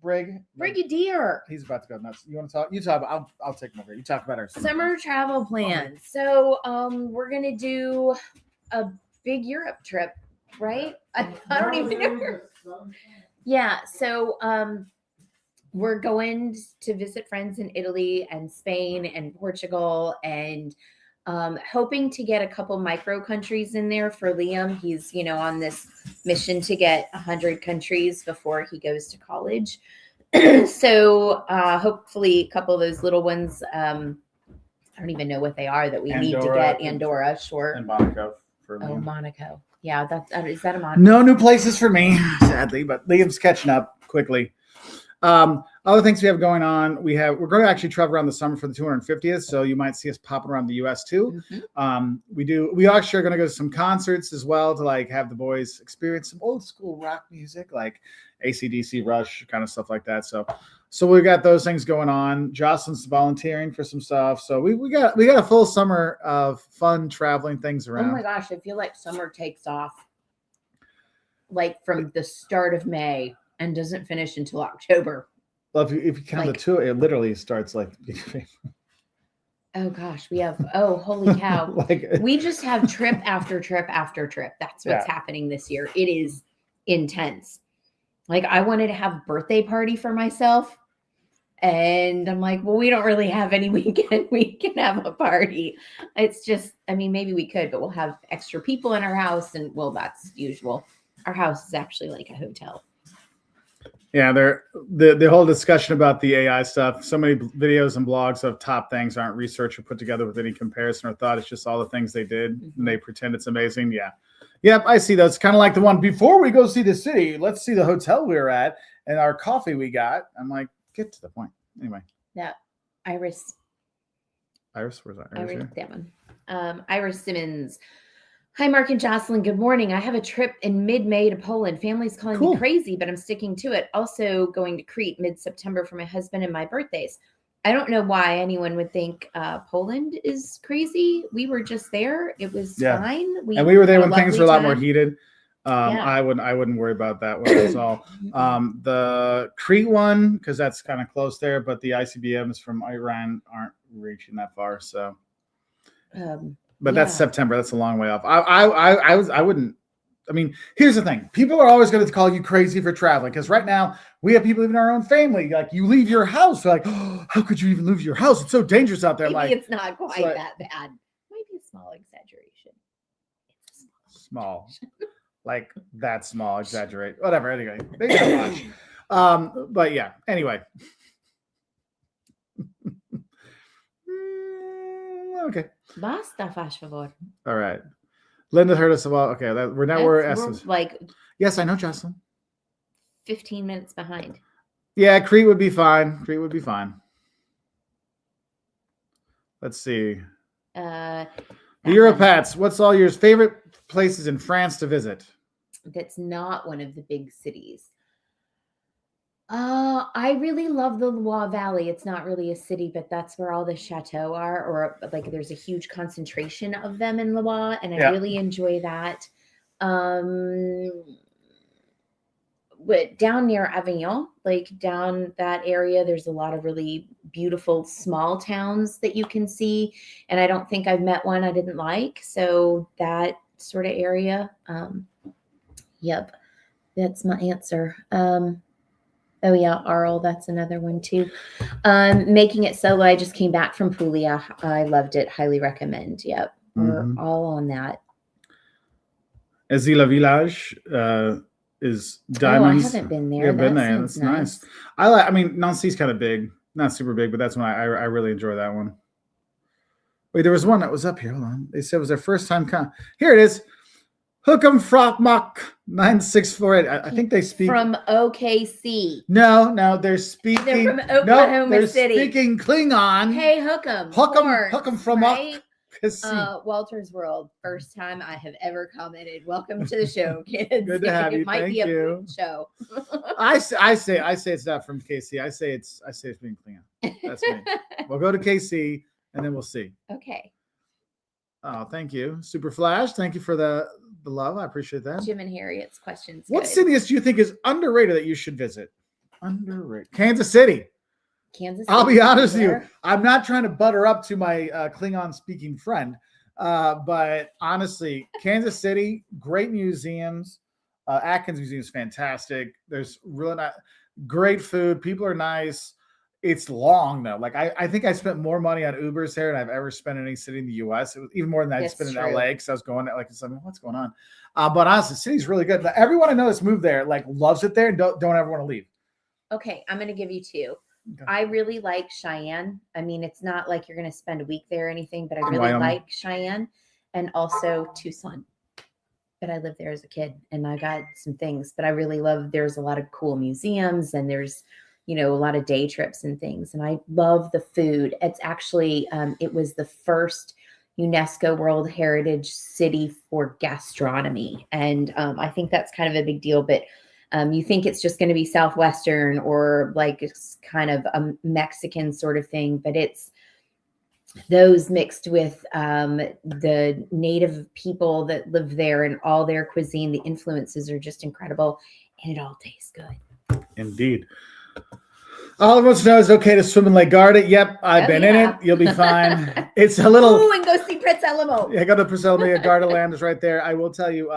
Brigadier. He's about to go nuts. You want to talk? You talk. I'll take him over. You talk about our Summer travel plans. So we're gonna do a big Europe trip, right? I don't even know. Yeah. So we're going to visit friends in Italy and Spain and Portugal, and hoping to get a couple micro countries in there for Liam. He's, on this mission to get 100 countries before he goes to college. So hopefully a couple of those little ones, I don't even know what they are that we need to get. Andorra, sure. And Monaco for Oh, Liam. Monaco. Yeah, is that a Monaco? No new places for me, sadly, but Liam's catching up quickly. Other things we have going on, we're going to actually travel around the summer for the 250th, so you might see us popping around the U.S. too. Mm-hmm. We actually are going to go to some concerts as well to like have the boys experience some old school rock music like AC/DC, Rush, kind of stuff like that. So we got those things going on. Jocelyn's volunteering for some stuff, so we got a full summer of fun traveling things around. Oh my gosh, I feel like summer takes off like from the start of May and doesn't finish until October. Well, if you count the two, it literally starts like. Oh gosh, holy cow. We just have trip after trip after trip. That's what's happening this year. It is intense. Like I wanted to have a birthday party for myself. And I'm like, well, we don't really have any weekend. We can have a party. It's just, maybe we could, but we'll have extra people in our house. And that's usual. Our house is actually like a hotel. Yeah, the whole discussion about the AI stuff, so many videos and blogs of top things aren't researched or put together with any comparison or thought. It's just all the things they did and they pretend it's amazing. Yeah. Yep, I see those. Kind of like the one before we go see the city, let's see the hotel we were at and our coffee we got. I'm like, get to the point. Anyway. Yeah. Iris, where's that? Iris, that one. Iris Simmons. Hi, Mark and Jocelyn. Good morning. I have a trip in mid-May to Poland. Family's calling me crazy, but I'm sticking to it. Also going to Crete mid-September for my husband and my birthdays. I don't know why anyone would think Poland is crazy. We were just there. It was fine. And we were there when things were a lot more heated. I wouldn't worry about that one. That's all. The Crete one, because that's kind of close there, but the ICBMs from Iran aren't reaching that far. So, but that's September. That's a long way off. I wouldn't. Here's the thing. People are always going to call you crazy for traveling because right now we have people even in our own family. Like you leave your house, they're like, oh, how could you even leave your house? It's so dangerous out there. Maybe it's not quite that bad. Might be a small exaggeration. Small. Like that small, exaggerate, whatever. Anyway, they don't watch. But yeah, anyway. Okay. Basta, faz favor. All right. Linda heard us about, okay, we're like, yes, I know, Jocelyn. 15 minutes behind. Yeah, Crete would be fine. Let's see. The Europats, what's all your favorite places in France to visit? That's not one of the big cities. I really love the Loire Valley. It's not really a city, but that's where all the chateaux are, or like there's a huge concentration of them in Loire, and I really enjoy that. But down near Avignon, like down that area, there's a lot of really beautiful small towns that you can see, and I don't think I've met one I didn't like. So that sort of area. Yep, that's my answer. Oh yeah, Arles, that's another one too. Making it solo. I just came back from Puglia. I loved it. Highly recommend. Yep, we're all on that. Azila Village is diamonds. Oh, I haven't been there. You've been there. That's nice. Nancy's kind of big, not super big, but that's one I really enjoy that one. Wait, there was one that was up here. Hold on. They said it was their first time. Here it is. Hook'em Frogmock 9648. I think they speak From OKC. No, they're speaking. They're from Oklahoma they're City. speaking Klingon. Hey, Hook'em. Hook'em from right? OKC. Walter's World. First time I have ever commented. Welcome to the show, kids. Good to have you. It might Thank be a you. show. I say it's not from KC. I say it's being Klingon. That's me. We'll go to KC and then we'll see. Okay. Oh, thank you, Super Flash. Thank you for the love. I appreciate that. Jim and Harriet's questions. What good. city do you think is underrated that you should visit? Underrated. Kansas City. Kansas City. I'll be honest with you. Where? I'm not trying to butter up to my Klingon speaking friend, but honestly, Kansas City, great museums. Atkins Museum is fantastic. There's really not great food. People are nice. It's long though. Like I think I spent more money on Ubers there than I've ever spent in any city in the US. It was even more than I That's spent in true. LA because I was going like what's going on? But honestly, the city's really good. Everyone I know that's moved there like loves it there and don't ever want to leave. Okay, I'm going to give you two. Okay. I really like Cheyenne. I mean, it's not like you're going to spend a week there or anything, but I really Wyoming. like Cheyenne, and also Tucson. But I lived there as a kid and I got some things, but I really love, there's a lot of cool museums and there's, a lot of day trips and things. And I love the food. It's actually, it was the first UNESCO World Heritage City for gastronomy. And I think that's kind of a big deal, but you think it's just going to be Southwestern or like it's kind of a Mexican sort of thing, but it's those mixed with the native people that live there and all their cuisine. The influences are just incredible and it all tastes good. Indeed. All of us know it's okay to swim in Lake Garda. Yep, I've been in it. You'll be fine. It's a little. Oh, and go see Prince Elmo. Yeah, go to Prince Elmo. Garda Land is right there. I will tell you,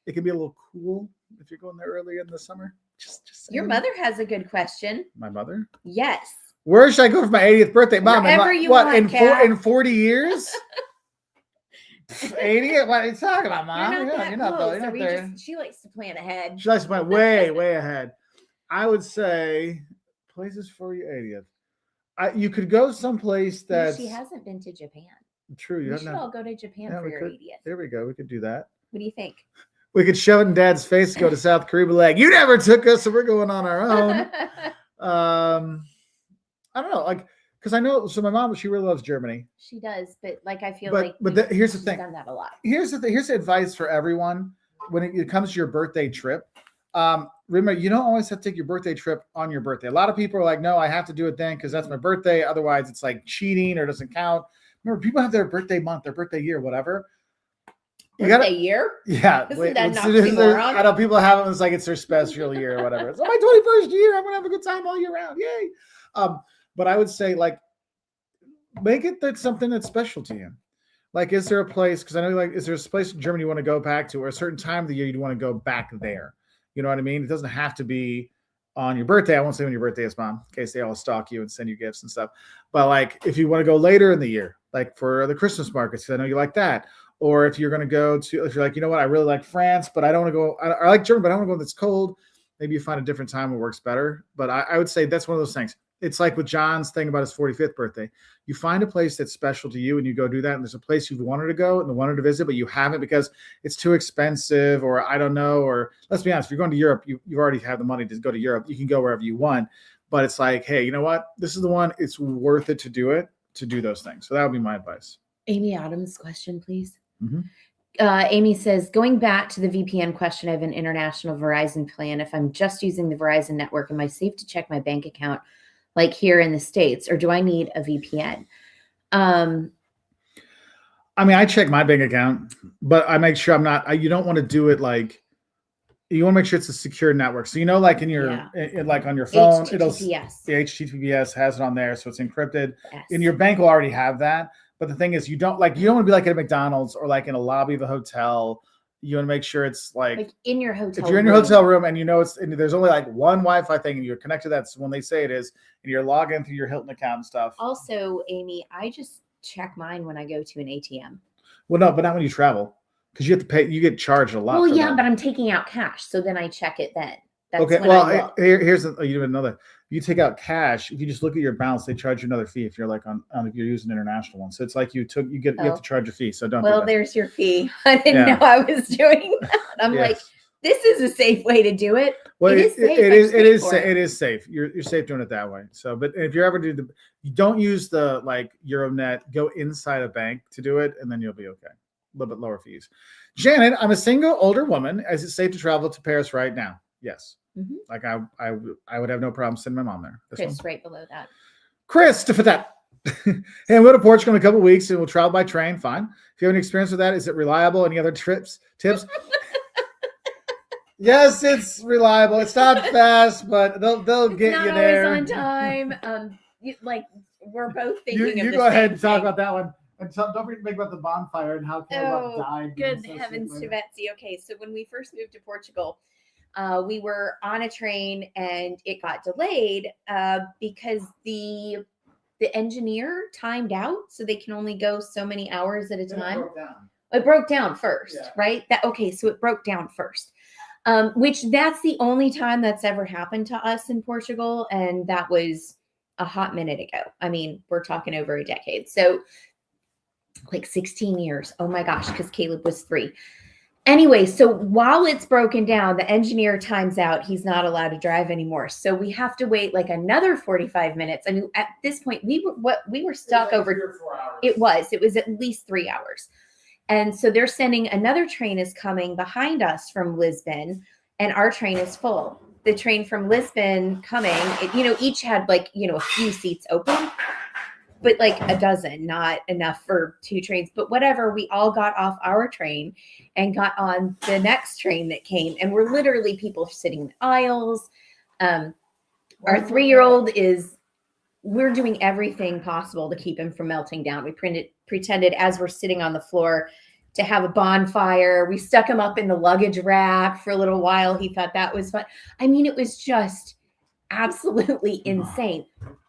it can be a little cool if you're going there early in the summer. Just Your saying. mother has a good question. My mother? Yes. Where should I go for my 80th birthday, Mom? Wherever you what want, in 40 years? 80? What are you talking about, Mom? You're not that close. You're not there. She likes to plan ahead. She likes to plan way ahead. I would say places for your 80th. You could go someplace that's She hasn't been to Japan. true. We should all go to Japan for your 80th. There we go. We could do that. What do you think? We could shove it in Dad's face, go to South Korea, be like, "You never took us, so we're going on our own." I don't know, like, because I know. So my mom, she really loves Germany. She does, but like I feel But like here's the she's thing. done that a lot. Here's the thing. Here's the advice for everyone when it comes to your birthday trip. Remember, you don't always have to take your birthday trip on your birthday. A lot of people are like, "No, I have to do it then because that's my birthday. Otherwise, it's like cheating or doesn't count." Remember, people have their birthday month, their birthday year, whatever. You Birthday gotta, year? yeah. Isn't that an I oxymoron? know people have it. It's like it's their special year or whatever. It's my 21st year. I'm gonna have a good time all year round. Yay! But I would say like make it that something that's special to you. Like, is there a place? Because I know, like, is there a place in Germany you want to go back to, or a certain time of the year you want to go back there? You know what I mean? It doesn't have to be on your birthday. I won't say when your birthday is, Mom, in case they all stalk you and send you gifts and stuff. But like, if you want to go later in the year, like for the Christmas markets, because I know you like that. Or if you're going to go to, if you're like, you know what, I really like France, but I don't want to go, I like Germany, but I don't want to go that's cold. Maybe you find a different time that works better. But I would say that's one of those things. It's like with John's thing about his 45th birthday. You find a place that's special to you and you go do that. And there's a place you've wanted to go and wanted to visit, but you haven't because it's too expensive or I don't know. Or let's be honest, if you're going to Europe, you already have the money to go to Europe. You can go wherever you want. But it's like, hey, you know what? This is the one. It's worth it to do those things. So that would be my advice. Amy Adams' question, please. Mm-hmm. Amy says, going back to the VPN question, I have an international Verizon plan. If I'm just using the Verizon network, am I safe to check my bank account like here in the States, or do I need a VPN? I mean, I check my bank account, but I make sure I'm not, you don't want to do it like, you want to make sure it's a secure network. So, you know, like in your, like on your phone, the HTTPS has it on there. So it's encrypted. Yes. And your bank will already have that. But the thing is, you don't want to be like at a McDonald's or like in a lobby of a hotel. You want to make sure it's like in your hotel. If you're in your hotel room and you know and there's only like one Wi-Fi thing and you're connected to that, so when they say it is, and you're logging through your Hilton account and stuff. Also, Amy, I just check mine when I go to an ATM. Well, no, but not when you travel because you have to pay. You get charged a lot. Well, yeah, but I'm taking out cash, so then I check it then. That's okay. when Well, here's you didn't know that you take out cash, if you just look at your balance, they charge you another fee if you're like on if you're using international one. So it's like you have to charge a fee. So don't. Well, do that. there's your fee. I didn't know I was doing that. I'm like, this is a safe way to do it. Well, it is safe. It is safe. You're safe doing it that way. So, but if you ever you don't use the like Euronet, go inside a bank to do it, and then you'll be okay. A little bit lower fees. Janet, I'm a single older woman. Is it safe to travel to Paris right now? Yes. Mm-hmm. Like I would have no problem sending my mom there. Chris, right below that. Chris, for that. Hey, we'll go to Portugal in a couple of weeks and we'll travel by train. Fine. If you have any experience with that, is it reliable? Any other tips? Yes, it's reliable. It's not fast, but they'll get you there. Always on time. We're both thinking of you the go ahead and thing. talk about that one. And don't forget to make about the bonfire and how Caleb died. Good heavens to Betsy. Okay, so when we first moved to Portugal, we were on a train and it got delayed because the engineer timed out, so they can only go so many hours at a time. It broke down first, right? So it broke down first. Which that's the only time that's ever happened to us in Portugal. And that was a hot minute ago. I mean, we're talking over a decade. So like 16 years. Oh my gosh, because Caleb was 3. Anyway, so while it's broken down, the engineer times out. He's not allowed to drive anymore. So we have to wait like another 45 minutes. I mean, at this point, we were stuck over 3 or 4 hours. It was at least 3 hours. And so they're sending another train is coming behind us from Lisbon, and our train is full. The train from Lisbon coming, each had a few seats open, but like a dozen, not enough for 2 trains. But whatever, we all got off our train and got on the next train that came. And we're literally people sitting in the aisles. Our 3-year-old we're doing everything possible to keep him from melting down. We pretended as we're sitting on the floor to have a bonfire. We stuck him up in the luggage rack for a little while. He thought that was fun. I mean, it was just absolutely insane.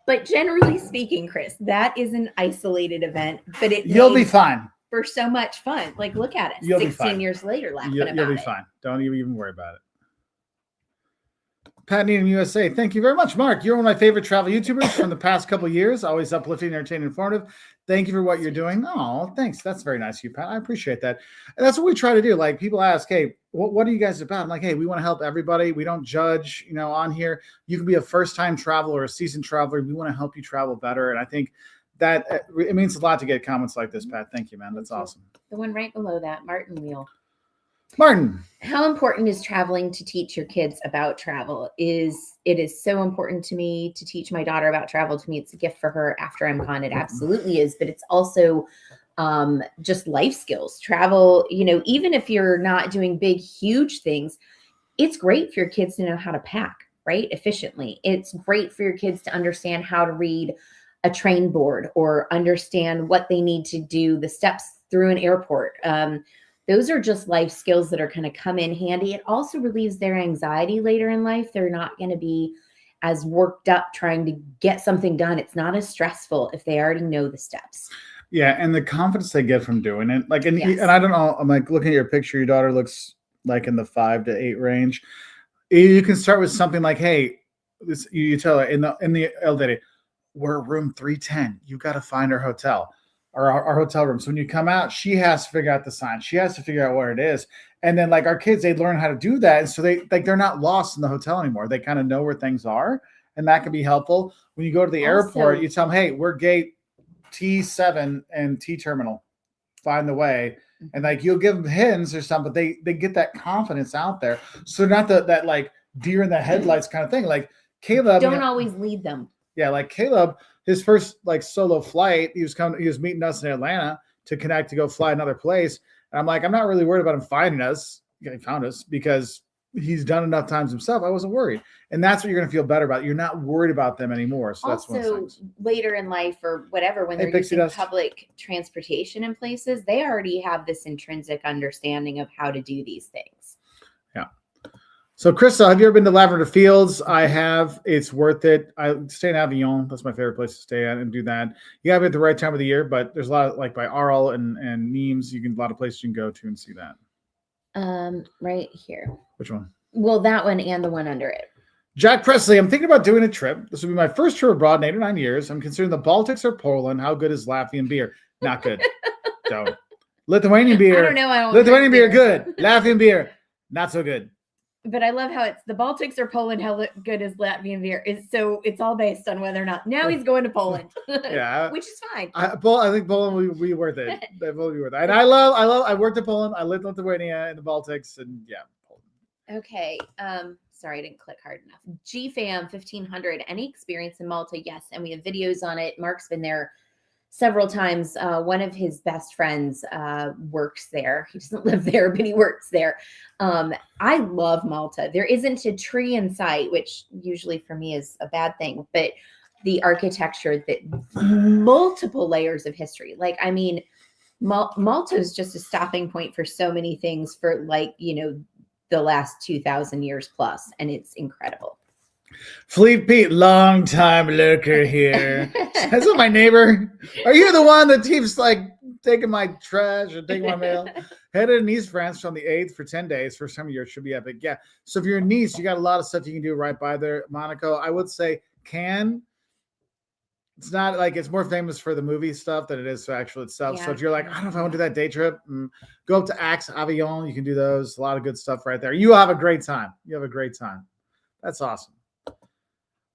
But generally speaking, Chris, that is an isolated event, but you'll be fine. For so much fun. Like, look at it. You'll 16 years later, laughing about it. You'll be fine. Don't even worry about it. Pat Needham USA, thank you very much. Mark, you're one of my favorite travel YouTubers from the past couple of years. Always uplifting, entertaining, informative. Thank you for what you're doing. Oh, thanks. That's very nice of you, Pat. I appreciate that. And that's what we try to do. Like, people ask, hey, what are you guys about? I'm like, hey, we want to help everybody. We don't judge, on here. You can be a first-time traveler or a seasoned traveler. We want to help you travel better. And I think that it means a lot to get comments like this, Pat. Thank you, man. That's awesome. The one right below that, Martin Wheel. Martin, how important is traveling to teach your kids about travel? It is so important to me to teach my daughter about travel. To me, it's a gift for her after I'm gone. It absolutely is, but it's also just life skills. Travel, even if you're not doing big, huge things, it's great for your kids to know how to pack, right? Efficiently. It's great for your kids to understand how to read a train board or understand what they need to do, the steps through an airport. Those are just life skills that are going to come in handy. It also relieves their anxiety later in life. They're not going to be as worked up trying to get something done. It's not as stressful if they already know the steps. Yeah, and the confidence they get from doing it. Like, and I don't know, I'm like looking at your picture, your daughter looks like in the 5 to 8 range. You can start with something like, hey, you tell her in the elevator, we're room 310. You got to find our hotel. Or our hotel room. So when you come out, she has to figure out the sign. She has to figure out where it is. And then like our kids, they learn how to do that. And so they're not lost in the hotel anymore. They kind of know where things are. And that can be helpful. When you go to the airport, you tell them, hey, we're gate T7 and T terminal. Find the way. And like you'll give them hints or something, but they get that confidence out there. So not that like deer in the headlights kind of thing. Like Caleb. Don't always lead them. Yeah, like Caleb, his first like solo flight, he was meeting us in Atlanta to connect to go fly another place. And I'm like, I'm not really worried about him finding us. He found us because he's done enough times himself. I wasn't worried. And that's what you're going to feel better about. You're not worried about them anymore. So that's one of the things. Later in life or whatever, when they're using public transportation in places, they already have this intrinsic understanding of how to do these things. Yeah. So, Crystal, have you ever been to Lavender Fields? I have. It's worth it. I stay in Avignon. That's my favorite place to stay at and do that. You got to be at the right time of the year, but there's a lot of, like by Arles and Nimes, a lot of places you can go to and see that. Right here. Which one? Well, that one and the one under it. Jack Presley, I'm thinking about doing a trip. This will be my first trip abroad in 8 or 9 years. I'm considering the Baltics or Poland. How good is Latvian beer? Not good. Don't. Lithuanian beer. I don't know. I don't Lithuanian beer, drink good. Latvian beer, not so good. But I love how it's the Baltics or Poland. How good is Latvian beer? It's all based on whether or not. Now he's going to Poland. Yeah, which is fine. I think Poland will be worth it. They will be worth it. And I worked in Poland. I lived in Lithuania and the Baltics, and yeah, Poland. Okay. Sorry, I didn't click hard enough. GFAM 1500. Any experience in Malta? Yes, and we have videos on it. Mark's been there several times. One of his best friends works there. He doesn't live there, but he works there. I love Malta. There isn't a tree in sight, which usually for me is a bad thing, but the architecture, that multiple layers of history. Like, I mean, Malta is just a stopping point for so many things for, like, you know, the last 2,000 years plus, and it's incredible. Fleet Pete, long time lurker here. Is that my neighbor? Are you the one that keeps like taking my trash or taking my mail? Headed to Nice, France on the 8th for 10 days. First time of year, should be epic. Yeah. So if you're in Nice, you got a lot of stuff you can do right by there. Monaco, I would say Cannes. It's not like it's more famous for the movie stuff than it is for actual itself. Yeah. So if you're like, I don't know if I want to do that day trip, go up to Aix, Avignon. You can do those. A lot of good stuff right there. You'll have a great time. You have a great time. That's awesome.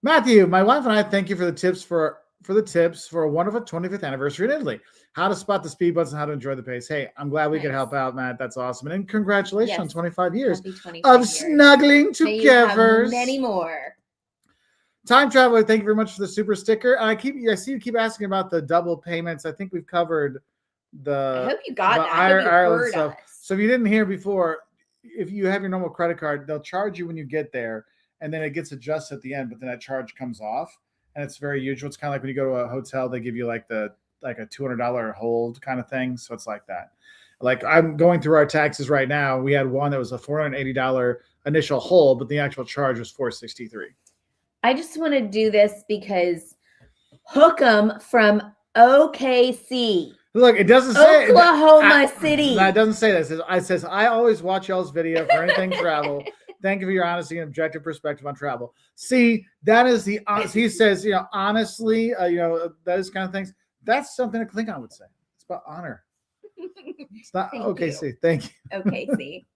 Matthew, my wife and I thank you for the tips for a wonderful 25th anniversary in Italy. How to spot the speed bumps and how to enjoy the pace. Hey, I'm glad we could help out, Matt. That's awesome. And congratulations on 25 years 25 of years. snuggling May you have together. many more. Time Traveler, thank you very much for the super sticker. I see you keep asking about the double payments. I think we've covered I hope you got the that. I hope you Ireland heard stuff. us. So if you didn't hear before, if you have your normal credit card, they'll charge you when you get there, and then it gets adjusted at the end, but then that charge comes off, and it's very usual. It's kind of like when you go to a hotel, they give you like a $200 hold kind of thing. So it's like that. Like I'm going through our taxes right now. We had one that was a $480 initial hold, but the actual charge was $463. I just want to do this because Hookem from OKC. Look, it doesn't say Oklahoma City. No, it doesn't say that. It says I always watch y'all's video for anything travel. Thank you for your honesty and objective perspective on travel. See, that is the he says, honestly, those kind of things. That's something a Klingon would say. It's about honor. It's not OKC. Thank you. OKC.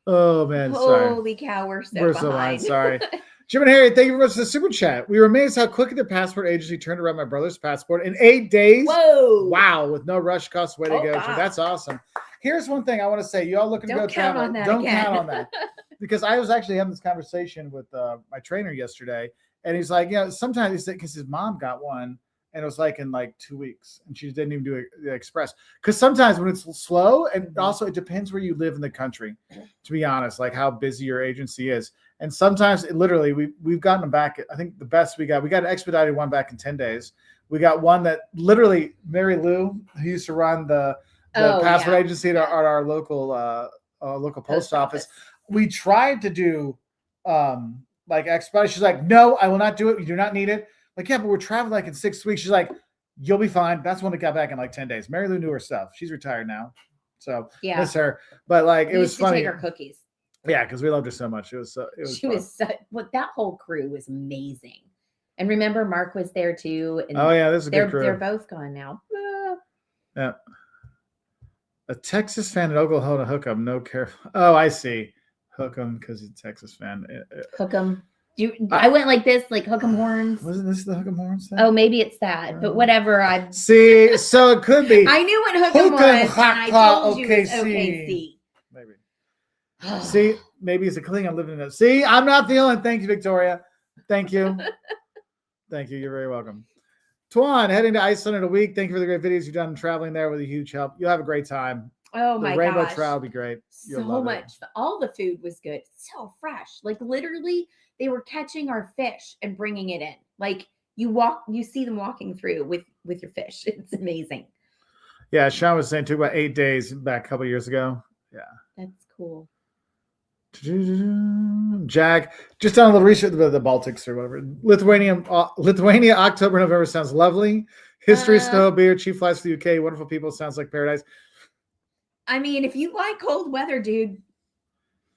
Oh man, sorry. Holy cow, we're so behind. behind. Sorry. Jim and Harry, thank you very much for the super chat. We were amazed how quickly the passport agency turned around my brother's passport in 8 days. Whoa. Wow, with no rush cost. Way to go. God. That's awesome. Here's one thing I want to say. You all looking to go travel. Don't count on that. Because I was actually having this conversation with my trainer yesterday, and he's like, sometimes because his mom got one, and it was like in like 2 weeks, and she didn't even do the express. Because sometimes when it's slow, and also it depends where you live in the country, to be honest, like how busy your agency is. And sometimes literally we've gotten them back. I think the best we got an expedited one back in 10 days. We got one that literally Mary Lou, who used to run the passport agency at our local post office. We tried to do like expedite. She's like, no, I will not do it. You do not need it. Like, yeah, but we're traveling like in 6 weeks. She's like, you'll be fine. That's one that got back in like 10 days. Mary Lou knew her stuff. She's retired now. So miss her. But like, it was funny. Take her cookies. Yeah, because we loved her so much. That whole crew was amazing. And remember, Mark was there too. And this is a good crew. They're both gone now. Yeah. A Texas fan at Oklahoma Hookem. No care. Oh, I see. Hookem because he's a Texas fan. Hookem. I went like this, like Hookem horns. Wasn't this the Hookem horns thing? Oh, maybe it's that. But whatever. I see. So it could be. I knew what Hookem was. And I told you it's OKC. Maybe. See, maybe it's a Klingon living in it. See, I'm not the only. Thank you, Victoria. Thank you. Thank you. You're very welcome. Tuan, heading to Iceland in a week. Thank you for the great videos you've done traveling there with a huge help. You'll have a great time. Oh my gosh. The rainbow trout will be great. So much. All the food was good. So fresh. Like literally, they were catching our fish and bringing it in. Like you see them walking through with your fish. It's amazing. Yeah, Sean was saying too about 8 days back a couple of years ago. Yeah. That's cool. Jack, just done a little research about the Baltics or whatever. Lithuania, October, November sounds lovely. History, snow, beer, cheap flights to the UK, wonderful people, sounds like paradise. I mean, if you like cold weather, dude,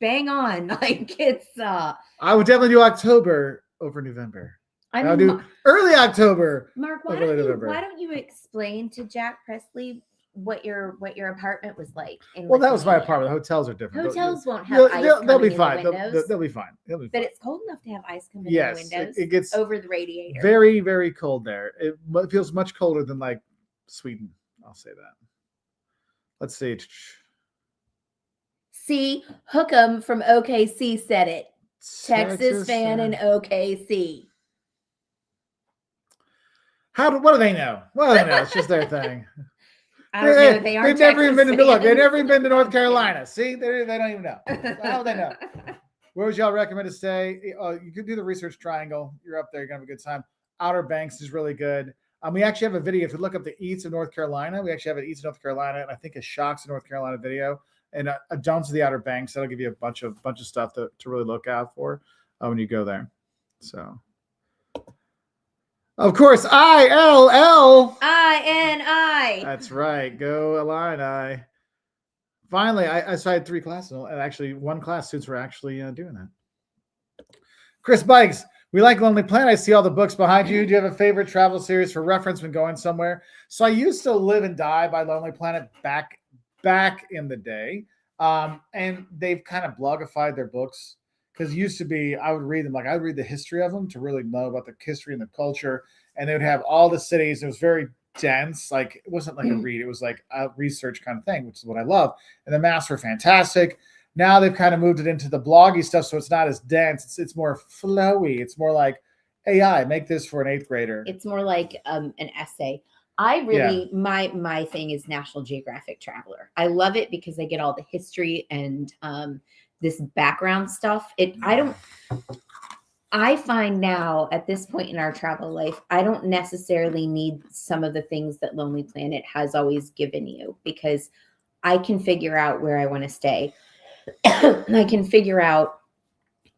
bang on. Like it's I would definitely do October over November. I I'll mean, do early October. Mark, over November. why don't you explain to Jack Presley what your apartment was like in Well, that was my Lithuania? apartment. The hotels are different. Hotels won't have ice They'll coming be in fine. the windows, They'll be fine. They'll be fine. but it's cold enough to have ice coming Yes, in the windows. it gets over the radiator. very, very cold there. It feels much colder than like Sweden. I'll say that. Let's see. See, Hookem from OKC said it. Texas fan in OKC. What do they know? What do they know? It's just their thing. I don't know. They are. They've never even been to look. They've fans. never even been to North Carolina. See, they don't even know. How do they know? Where would y'all recommend to stay? You could do the Research Triangle. You're up there. You're gonna have a good time. Outer Banks is really good. We actually have a video. If you look up the Eats of North Carolina, we actually have an Eats of North Carolina, and I think a Shocks of North Carolina video, and a Jones of the Outer Banks. That'll give you a bunch of stuff to really look out for when you go there. So, of course, ILL. INI. That's right. Go Illini. Finally, I had 3 classes, and actually one class students were actually doing that. Chris Bikes, we like Lonely Planet. I see all the books behind you. Do you have a favorite travel series for reference when going somewhere? So I used to Live and Die by Lonely Planet back in the day, and they've kind of blogified their books because it used to be I would read them I would read the history of them to really know about the history and the culture, and they would have all the cities. It was very dense. Like it wasn't like a read, it was like a research kind of thing, which is what I love. And the maps were fantastic. Now they've kind of moved it into the bloggy stuff, so it's not as dense. It's more flowy. It's more like AI. Make this for an 8th grader. It's more like an essay. I really my thing is National Geographic Traveler. I love it because I get all the history and this background stuff. I find now at this point in our travel life, I don't necessarily need some of the things that Lonely Planet has always given you because I can figure out where I want to stay. I can figure out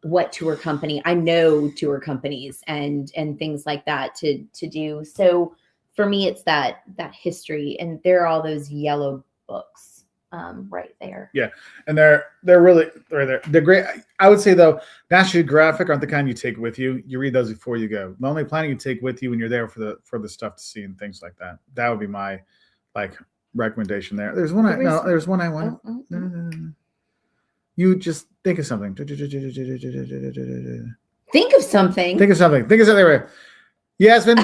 what tour company. I know tour companies and things like that to do. So for me, it's that history, and there are all those yellow books right there. Yeah, and they're there. They're great. I would say though, National Geographic aren't the kind you take with you. You read those before you go. Lonely Planet you take with you when you're there for the stuff to see and things like that. That would be my recommendation there. There's one I want. No. You just think of something. Think of something. Think of something. Yasmin,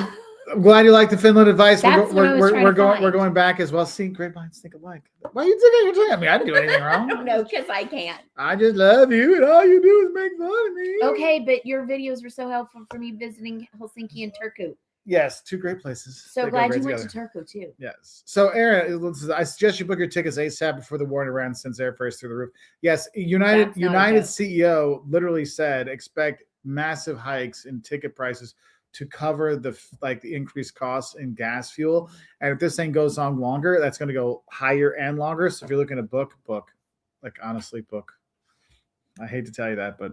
I'm glad you like the Finland advice. That's what I was trying to find. We're going back as well. See, great minds think alike. Why are you thinking you're talking? I mean, I didn't do anything wrong. I don't know, because I can't. I just love you, and all you do is make fun of me. Okay, but your videos were so helpful for me visiting Helsinki and Turku. Yes, 2 great places. So They go glad great you went together. to Turku too. Yes. So, Aaron, I suggest you book your tickets ASAP before the war in Iran sends airfares through the roof. Yes, United CEO literally said expect massive hikes in ticket prices to cover the increased costs in gas fuel. And if this thing goes on longer, that's going to go higher and longer. So if you're looking to book. Honestly, book. I hate to tell you that, but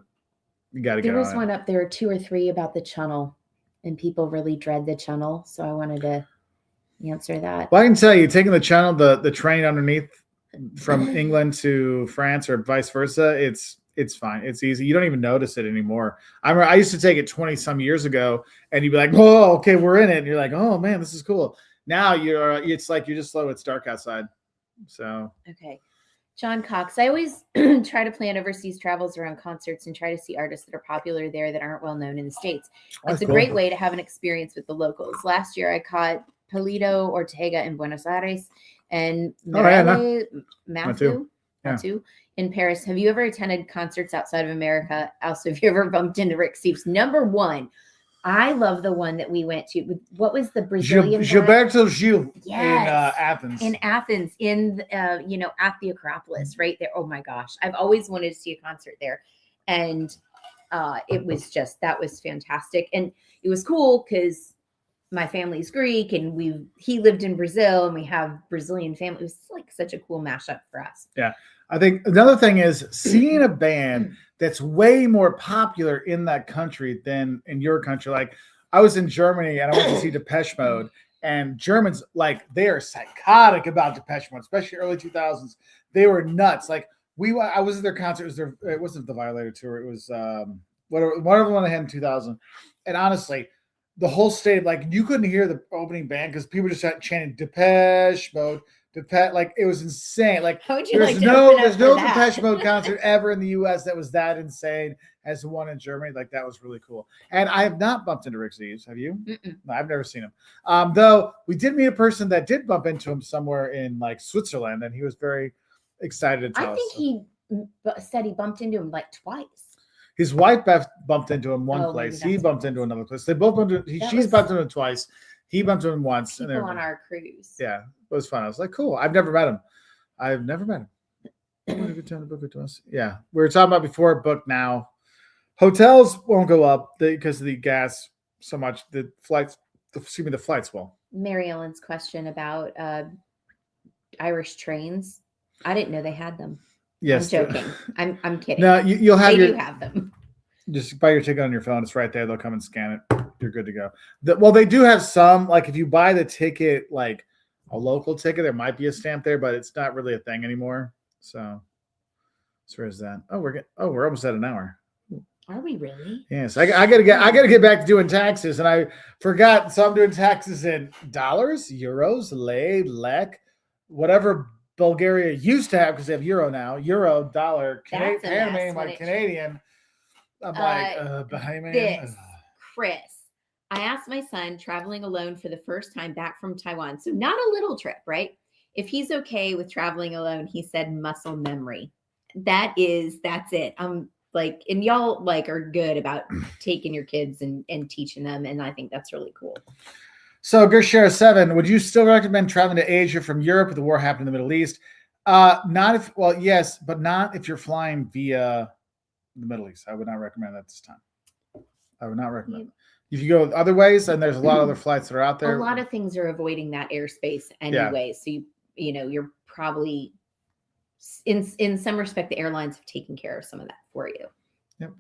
you got to get on it. There was one up there, 2 or 3 about the channel, and people really dread the channel. So I wanted to answer that. Well, I can tell you, taking the channel, the train underneath from England to France or vice versa, it's fine. It's easy. You don't even notice it anymore. I used to take it 20 some years ago, and you'd be like, "Oh, okay, we're in it." And you're like, "Oh man, this is cool." Now it's like you're just slow. It's dark outside. So Okay. John Cox, I always try to plan overseas travels around concerts and try to see artists that are popular there that aren't well known in the States. It's a great way to have an experience with the locals. Last year, I caught Polito Ortega in Buenos Aires and Matthew in Paris. Have you ever attended concerts outside of America? Also, have you ever bumped into Rick Steves? Number 1, I love the one that we went to. What was the Brazilian Gilberto Gil in Athens. In Athens, at the Acropolis, right there. Oh my gosh, I've always wanted to see a concert there, and that was fantastic, and it was cool because my family's Greek, and he lived in Brazil, and we have Brazilian family. It was like such a cool mashup for us. Yeah. I think another thing is seeing a band that's way more popular in that country than in your country. Like I was in Germany and I went to see Depeche Mode, and Germans, they are psychotic about Depeche Mode, especially early 2000s. They were nuts. Like I was at their concert. It wasn't the Violator tour. It was whatever one they had in 2000. And honestly, the whole stadium, like you couldn't hear the opening band because people just started chanting Depeche Mode, Depeche. Like it was insane. Like How would you there's like to open up there's for no that? Depeche Mode concert ever in the U.S. that was that insane as the one in Germany. Like that was really cool. And I have not bumped into Rick Steves. Have you? Mm-mm. No, I've never seen him. Though we did meet a person that did bump into him somewhere in like Switzerland, and he was very excited to tell I us. think he said he bumped into him like twice. His wife bumped into him one Oh, place. maybe He that's bumped into another place. They both bumped into, she's bumped into him twice. He bumped into him once. People and on our cruise. yeah, it was fun. I was like, cool. I've never met him. What a good time to book it to us. Yeah, we were talking about before, book now. Hotels won't go up because of the gas so much. The flights will. Mary Ellen's question about Irish trains. I didn't know they had them. Yes, I'm joking. I'm kidding. No, you'll have they do have them. Just buy your ticket on your phone. It's right there. They'll come and scan it. You're good to go. Well, they do have some. Like if you buy the ticket, like a local ticket, there might be a stamp there, but it's not really a thing anymore. So where is that? Oh, we're almost at an hour. Are we really? Yes, I gotta get back to doing taxes, and I forgot. So I'm doing taxes in dollars, euros, lei, lek, whatever Bulgaria used to have because they have euro now. Euro, dollar, That's a mess Canadian, when like it Canadian. I'm like, Bahamian. This, Chris. I asked my son traveling alone for the first time back from Taiwan. So not a little trip, right? If he's okay with traveling alone, he said muscle memory. That's it. Like, and y'all like are good about taking your kids and teaching them. And I think that's really cool. So Gershara 7, would you still recommend traveling to Asia from Europe if the war happened in the Middle East? Yes, but not if you're flying via the Middle East. I would not recommend that this time. I would not recommend it. If you go other ways, and there's a lot of other flights that are out there. A lot of things are avoiding that airspace anyway. So you're probably in some respect, the airlines have taken care of some of that for you. Yep.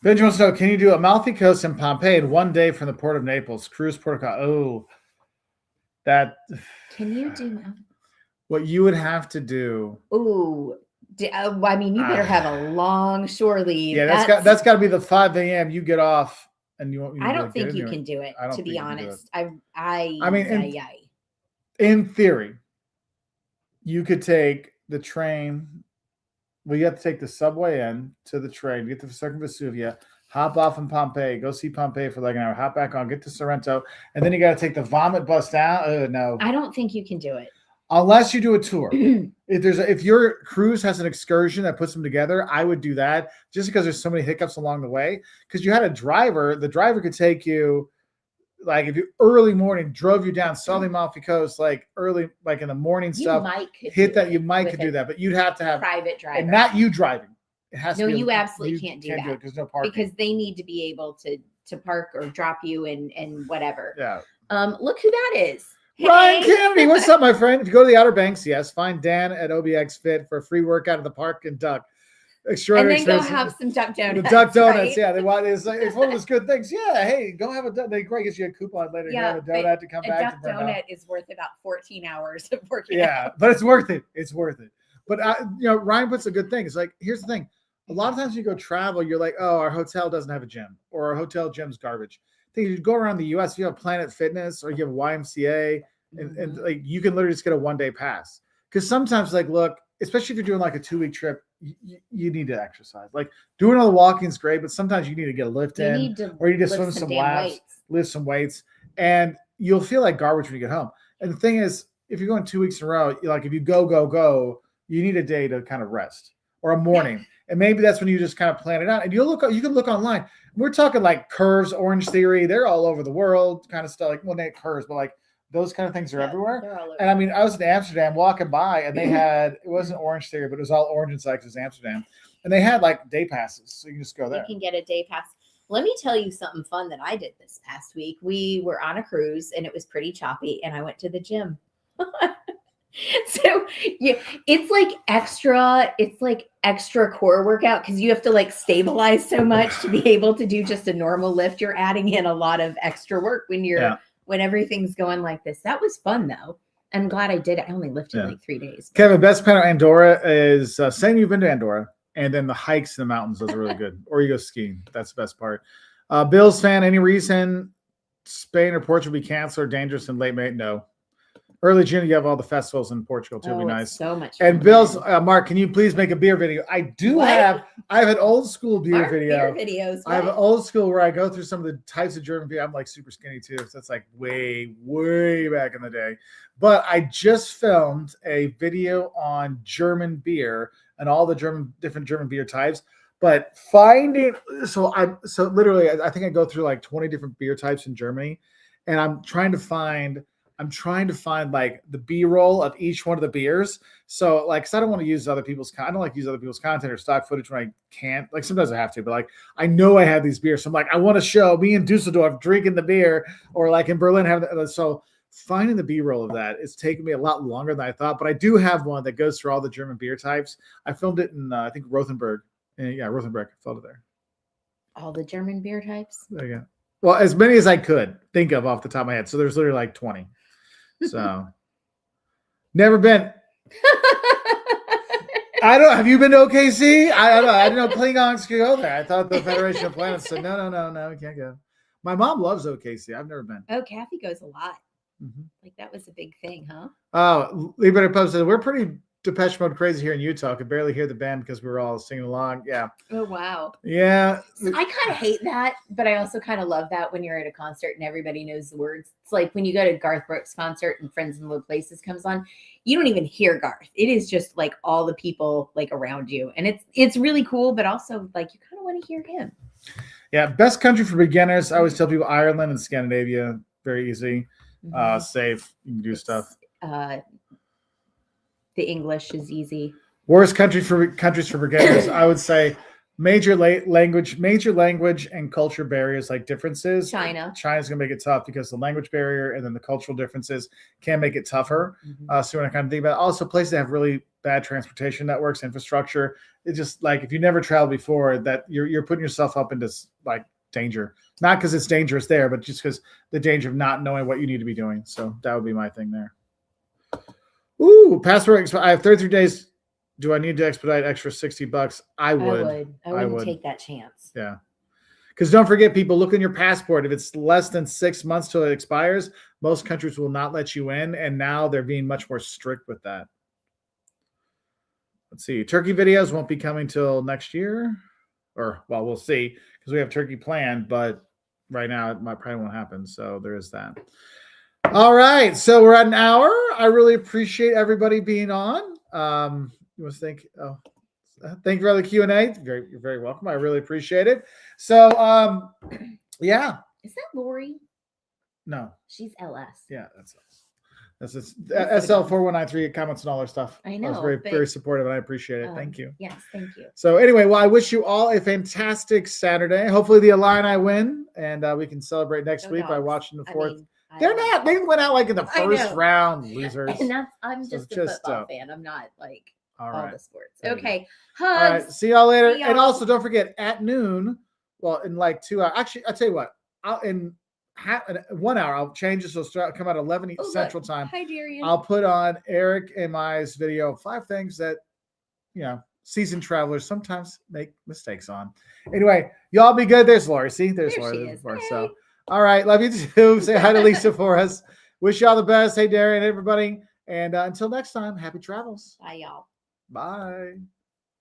Benjamin wants to know, can you do Amalfi Coast in Pompeii in 1 day from the port of Naples? Cruise protocol. Oh, that. Can you do? What you would have to do. Ooh. I mean, you better have a long shore leave. Yeah, that's got to be the 5 a.m. you get off, and you won't. I don't think you can do it. To be honest, I mean, in theory, you could take the train. Well, you have to take the subway in to the train, get to Circum Vesuvia, hop off in Pompeii, go see Pompeii for like an hour, hop back on, get to Sorrento, and then you got to take the vomit bus down. No, I don't think you can do it unless you do a tour. If your cruise has an excursion that puts them together, I would do that just because there's so many hiccups along the way. Because you had a driver, the driver could take you, like if you early morning drove you down, saw the Amalfi Coast, like early, like in the morning stuff. You might could do that, but you'd have to have private driver, and not you driving. It has to be. No, you absolutely can't do that because there's no parking. Because they need to be able to park or drop you and whatever. Yeah. Look who that is. Ryan Kennedy, what's up, my friend? If you go to the Outer Banks, yes, find Dan at OBX Fit for a free workout at the park and duck. Extraordinary. And then go have some duck donuts. The duck donuts, right? yeah. It's one of those good things. Yeah, hey, go have a donut. They great get you a coupon later. Yeah, have a donut to come back. A duck donut is worth about 14 hours of working. Yeah, but it's worth it. It's worth it. But Ryan puts a good thing. It's like, here's the thing. A lot of times you go travel, you're like, oh, our hotel doesn't have a gym, or our hotel gym's garbage. I think you go around the U.S., if you have Planet Fitness or you have YMCA. And like you can literally just get a 1 day pass, because sometimes, like, look, especially if you're doing like a 2 week trip, you need to exercise. Like doing all the walking is great, but sometimes you need to get a lift or you need to swim some laps, lift some weights, and you'll feel like garbage when you get home. And the thing is, if you're going 2 weeks in a row, like if you go, you need a day to kind of rest or a morning, and maybe that's when you just kind of plan it out. And you can look online. We're talking like Curves, Orange Theory, they're all over the world, kind of stuff. Like, well, not Curves, but like. Those kind of things are everywhere. And I mean, I was in Amsterdam walking by, and they had, it wasn't Orange Theory, but it was all orange inside because it was Amsterdam. And they had like day passes. So you can just go there. You can get a day pass. Let me tell you something fun that I did this past week. We were on a cruise and it was pretty choppy, and I went to the gym. So yeah, it's like extra core workout because you have to like stabilize so much to be able to do just a normal lift. You're adding in a lot of extra work when you're when everything's going like this. That was fun though. I'm glad I did it. I only lifted Yeah. like 3 days. Kevin, best part of Andorra is saying you've been to Andorra, and then the hikes in the mountains. Those are really good. Or you go skiing. That's the best part. Bills fan, any reason Spain or Portugal be canceled or dangerous in late May? No. Early June, you have all the festivals in Portugal too. It'll be it's nice. so much fun. And Bill's, then. Mark, can you please make a beer video? I What? have an old school beer Mark, video. beer videos. I have an what? old school where I go through some of the types of German beer. I'm like super skinny too. So it's like way, way back in the day. But I just filmed a video on German beer and all the different German beer types. But finding, so literally, I think I go through like 20 different beer types in Germany. And I'm trying to find like the B-roll of each one of the beers. So like, cause I don't want to use other people's, I don't like to use other people's content or stock footage when I can't. Like sometimes I have to, but like I know I have these beers. So I'm like, I want to show me in Dusseldorf drinking the beer, or like in Berlin having. So finding the B-roll of that is taking me a lot longer than I thought. But I do have one that goes through all the German beer types. I filmed it in I think Rothenburg. Yeah, Rothenburg. I filmed it there. All the German beer types. There you go. Well, as many as I could think of off the top of my head. So there's literally like 20. So never been. Have you been to OKC? I don't know. I didn't know Klingons could go there. I thought the Federation of Planets said, no, we can't go. My mom loves OKC. I've never been. Oh, Kathy goes a lot. Mm-hmm. Like that was a big thing, huh? Oh, Liberty Pub says, we're pretty Depeche Mode crazy here in Utah. I could barely hear the band because we were all singing along. Yeah. Oh, wow. Yeah. I kind of hate that, but I also kind of love that when you're at a concert and everybody knows the words. It's like when you go to Garth Brooks' concert and Friends in Low Places comes on, you don't even hear Garth. It is just like all the people like around you. And it's really cool, but also like you kind of want to hear him. Yeah. Best country for beginners. I always tell people Ireland and Scandinavia. Very easy. Safe. You can do stuff. The English is easy. Worst countries for beginners, I would say major language and culture barriers, like differences. China's gonna make it tough because the language barrier and then the cultural differences can make it tougher. So when I kind of think about it, also places that have really bad transportation networks, infrastructure. It's just like if you never traveled before, that you're putting yourself up into like danger. Not because it's dangerous there, but just because the danger of not knowing what you need to be doing. So that would be my thing there. Ooh, passport. I have 33 days. Do I need to expedite extra $60? I would. I wouldn't take that chance. Yeah. Because don't forget, people, look in your passport. If it's less than 6 months till it expires, most countries will not let you in. And now they're being much more strict with that. Let's see. Turkey videos won't be coming till next year. Or, well, we'll see. Because we have Turkey planned. But right now, it probably won't happen. So there is that. All right, so we're at an hour. I really appreciate everybody being on. You must think, thank you for the Q&A. You're very welcome. I really appreciate it. So, yeah. Is that Lori? No. She's LS. Yeah, that's SL4193 comments and all our stuff. I know. I was very supportive, and I appreciate it. Thank you. Yes, thank you. So anyway, well, I wish you all a fantastic Saturday. Hopefully the Illini win, and we can celebrate next week by watching the fourth. They're not. They went out like in the first round, losers. And I'm just a football fan. I'm not like all the sports. Okay. Hugs. All right. See y'all later. And also don't forget at noon. Well, in like 2 hours. Actually, I'll tell you what. In 1 hour, I'll change it so it'll come out 11 Central Time. Hi, Darian. I'll put on Eric and Mai's video 5 things that seasoned travelers sometimes make mistakes on. Anyway, y'all be good. There's Lori. See, there's Lori. So. All right. Love you too. Say hi to Lisa for us. Wish y'all the best. Hey, Darren, everybody. And until next time, happy travels. Bye, y'all. Bye.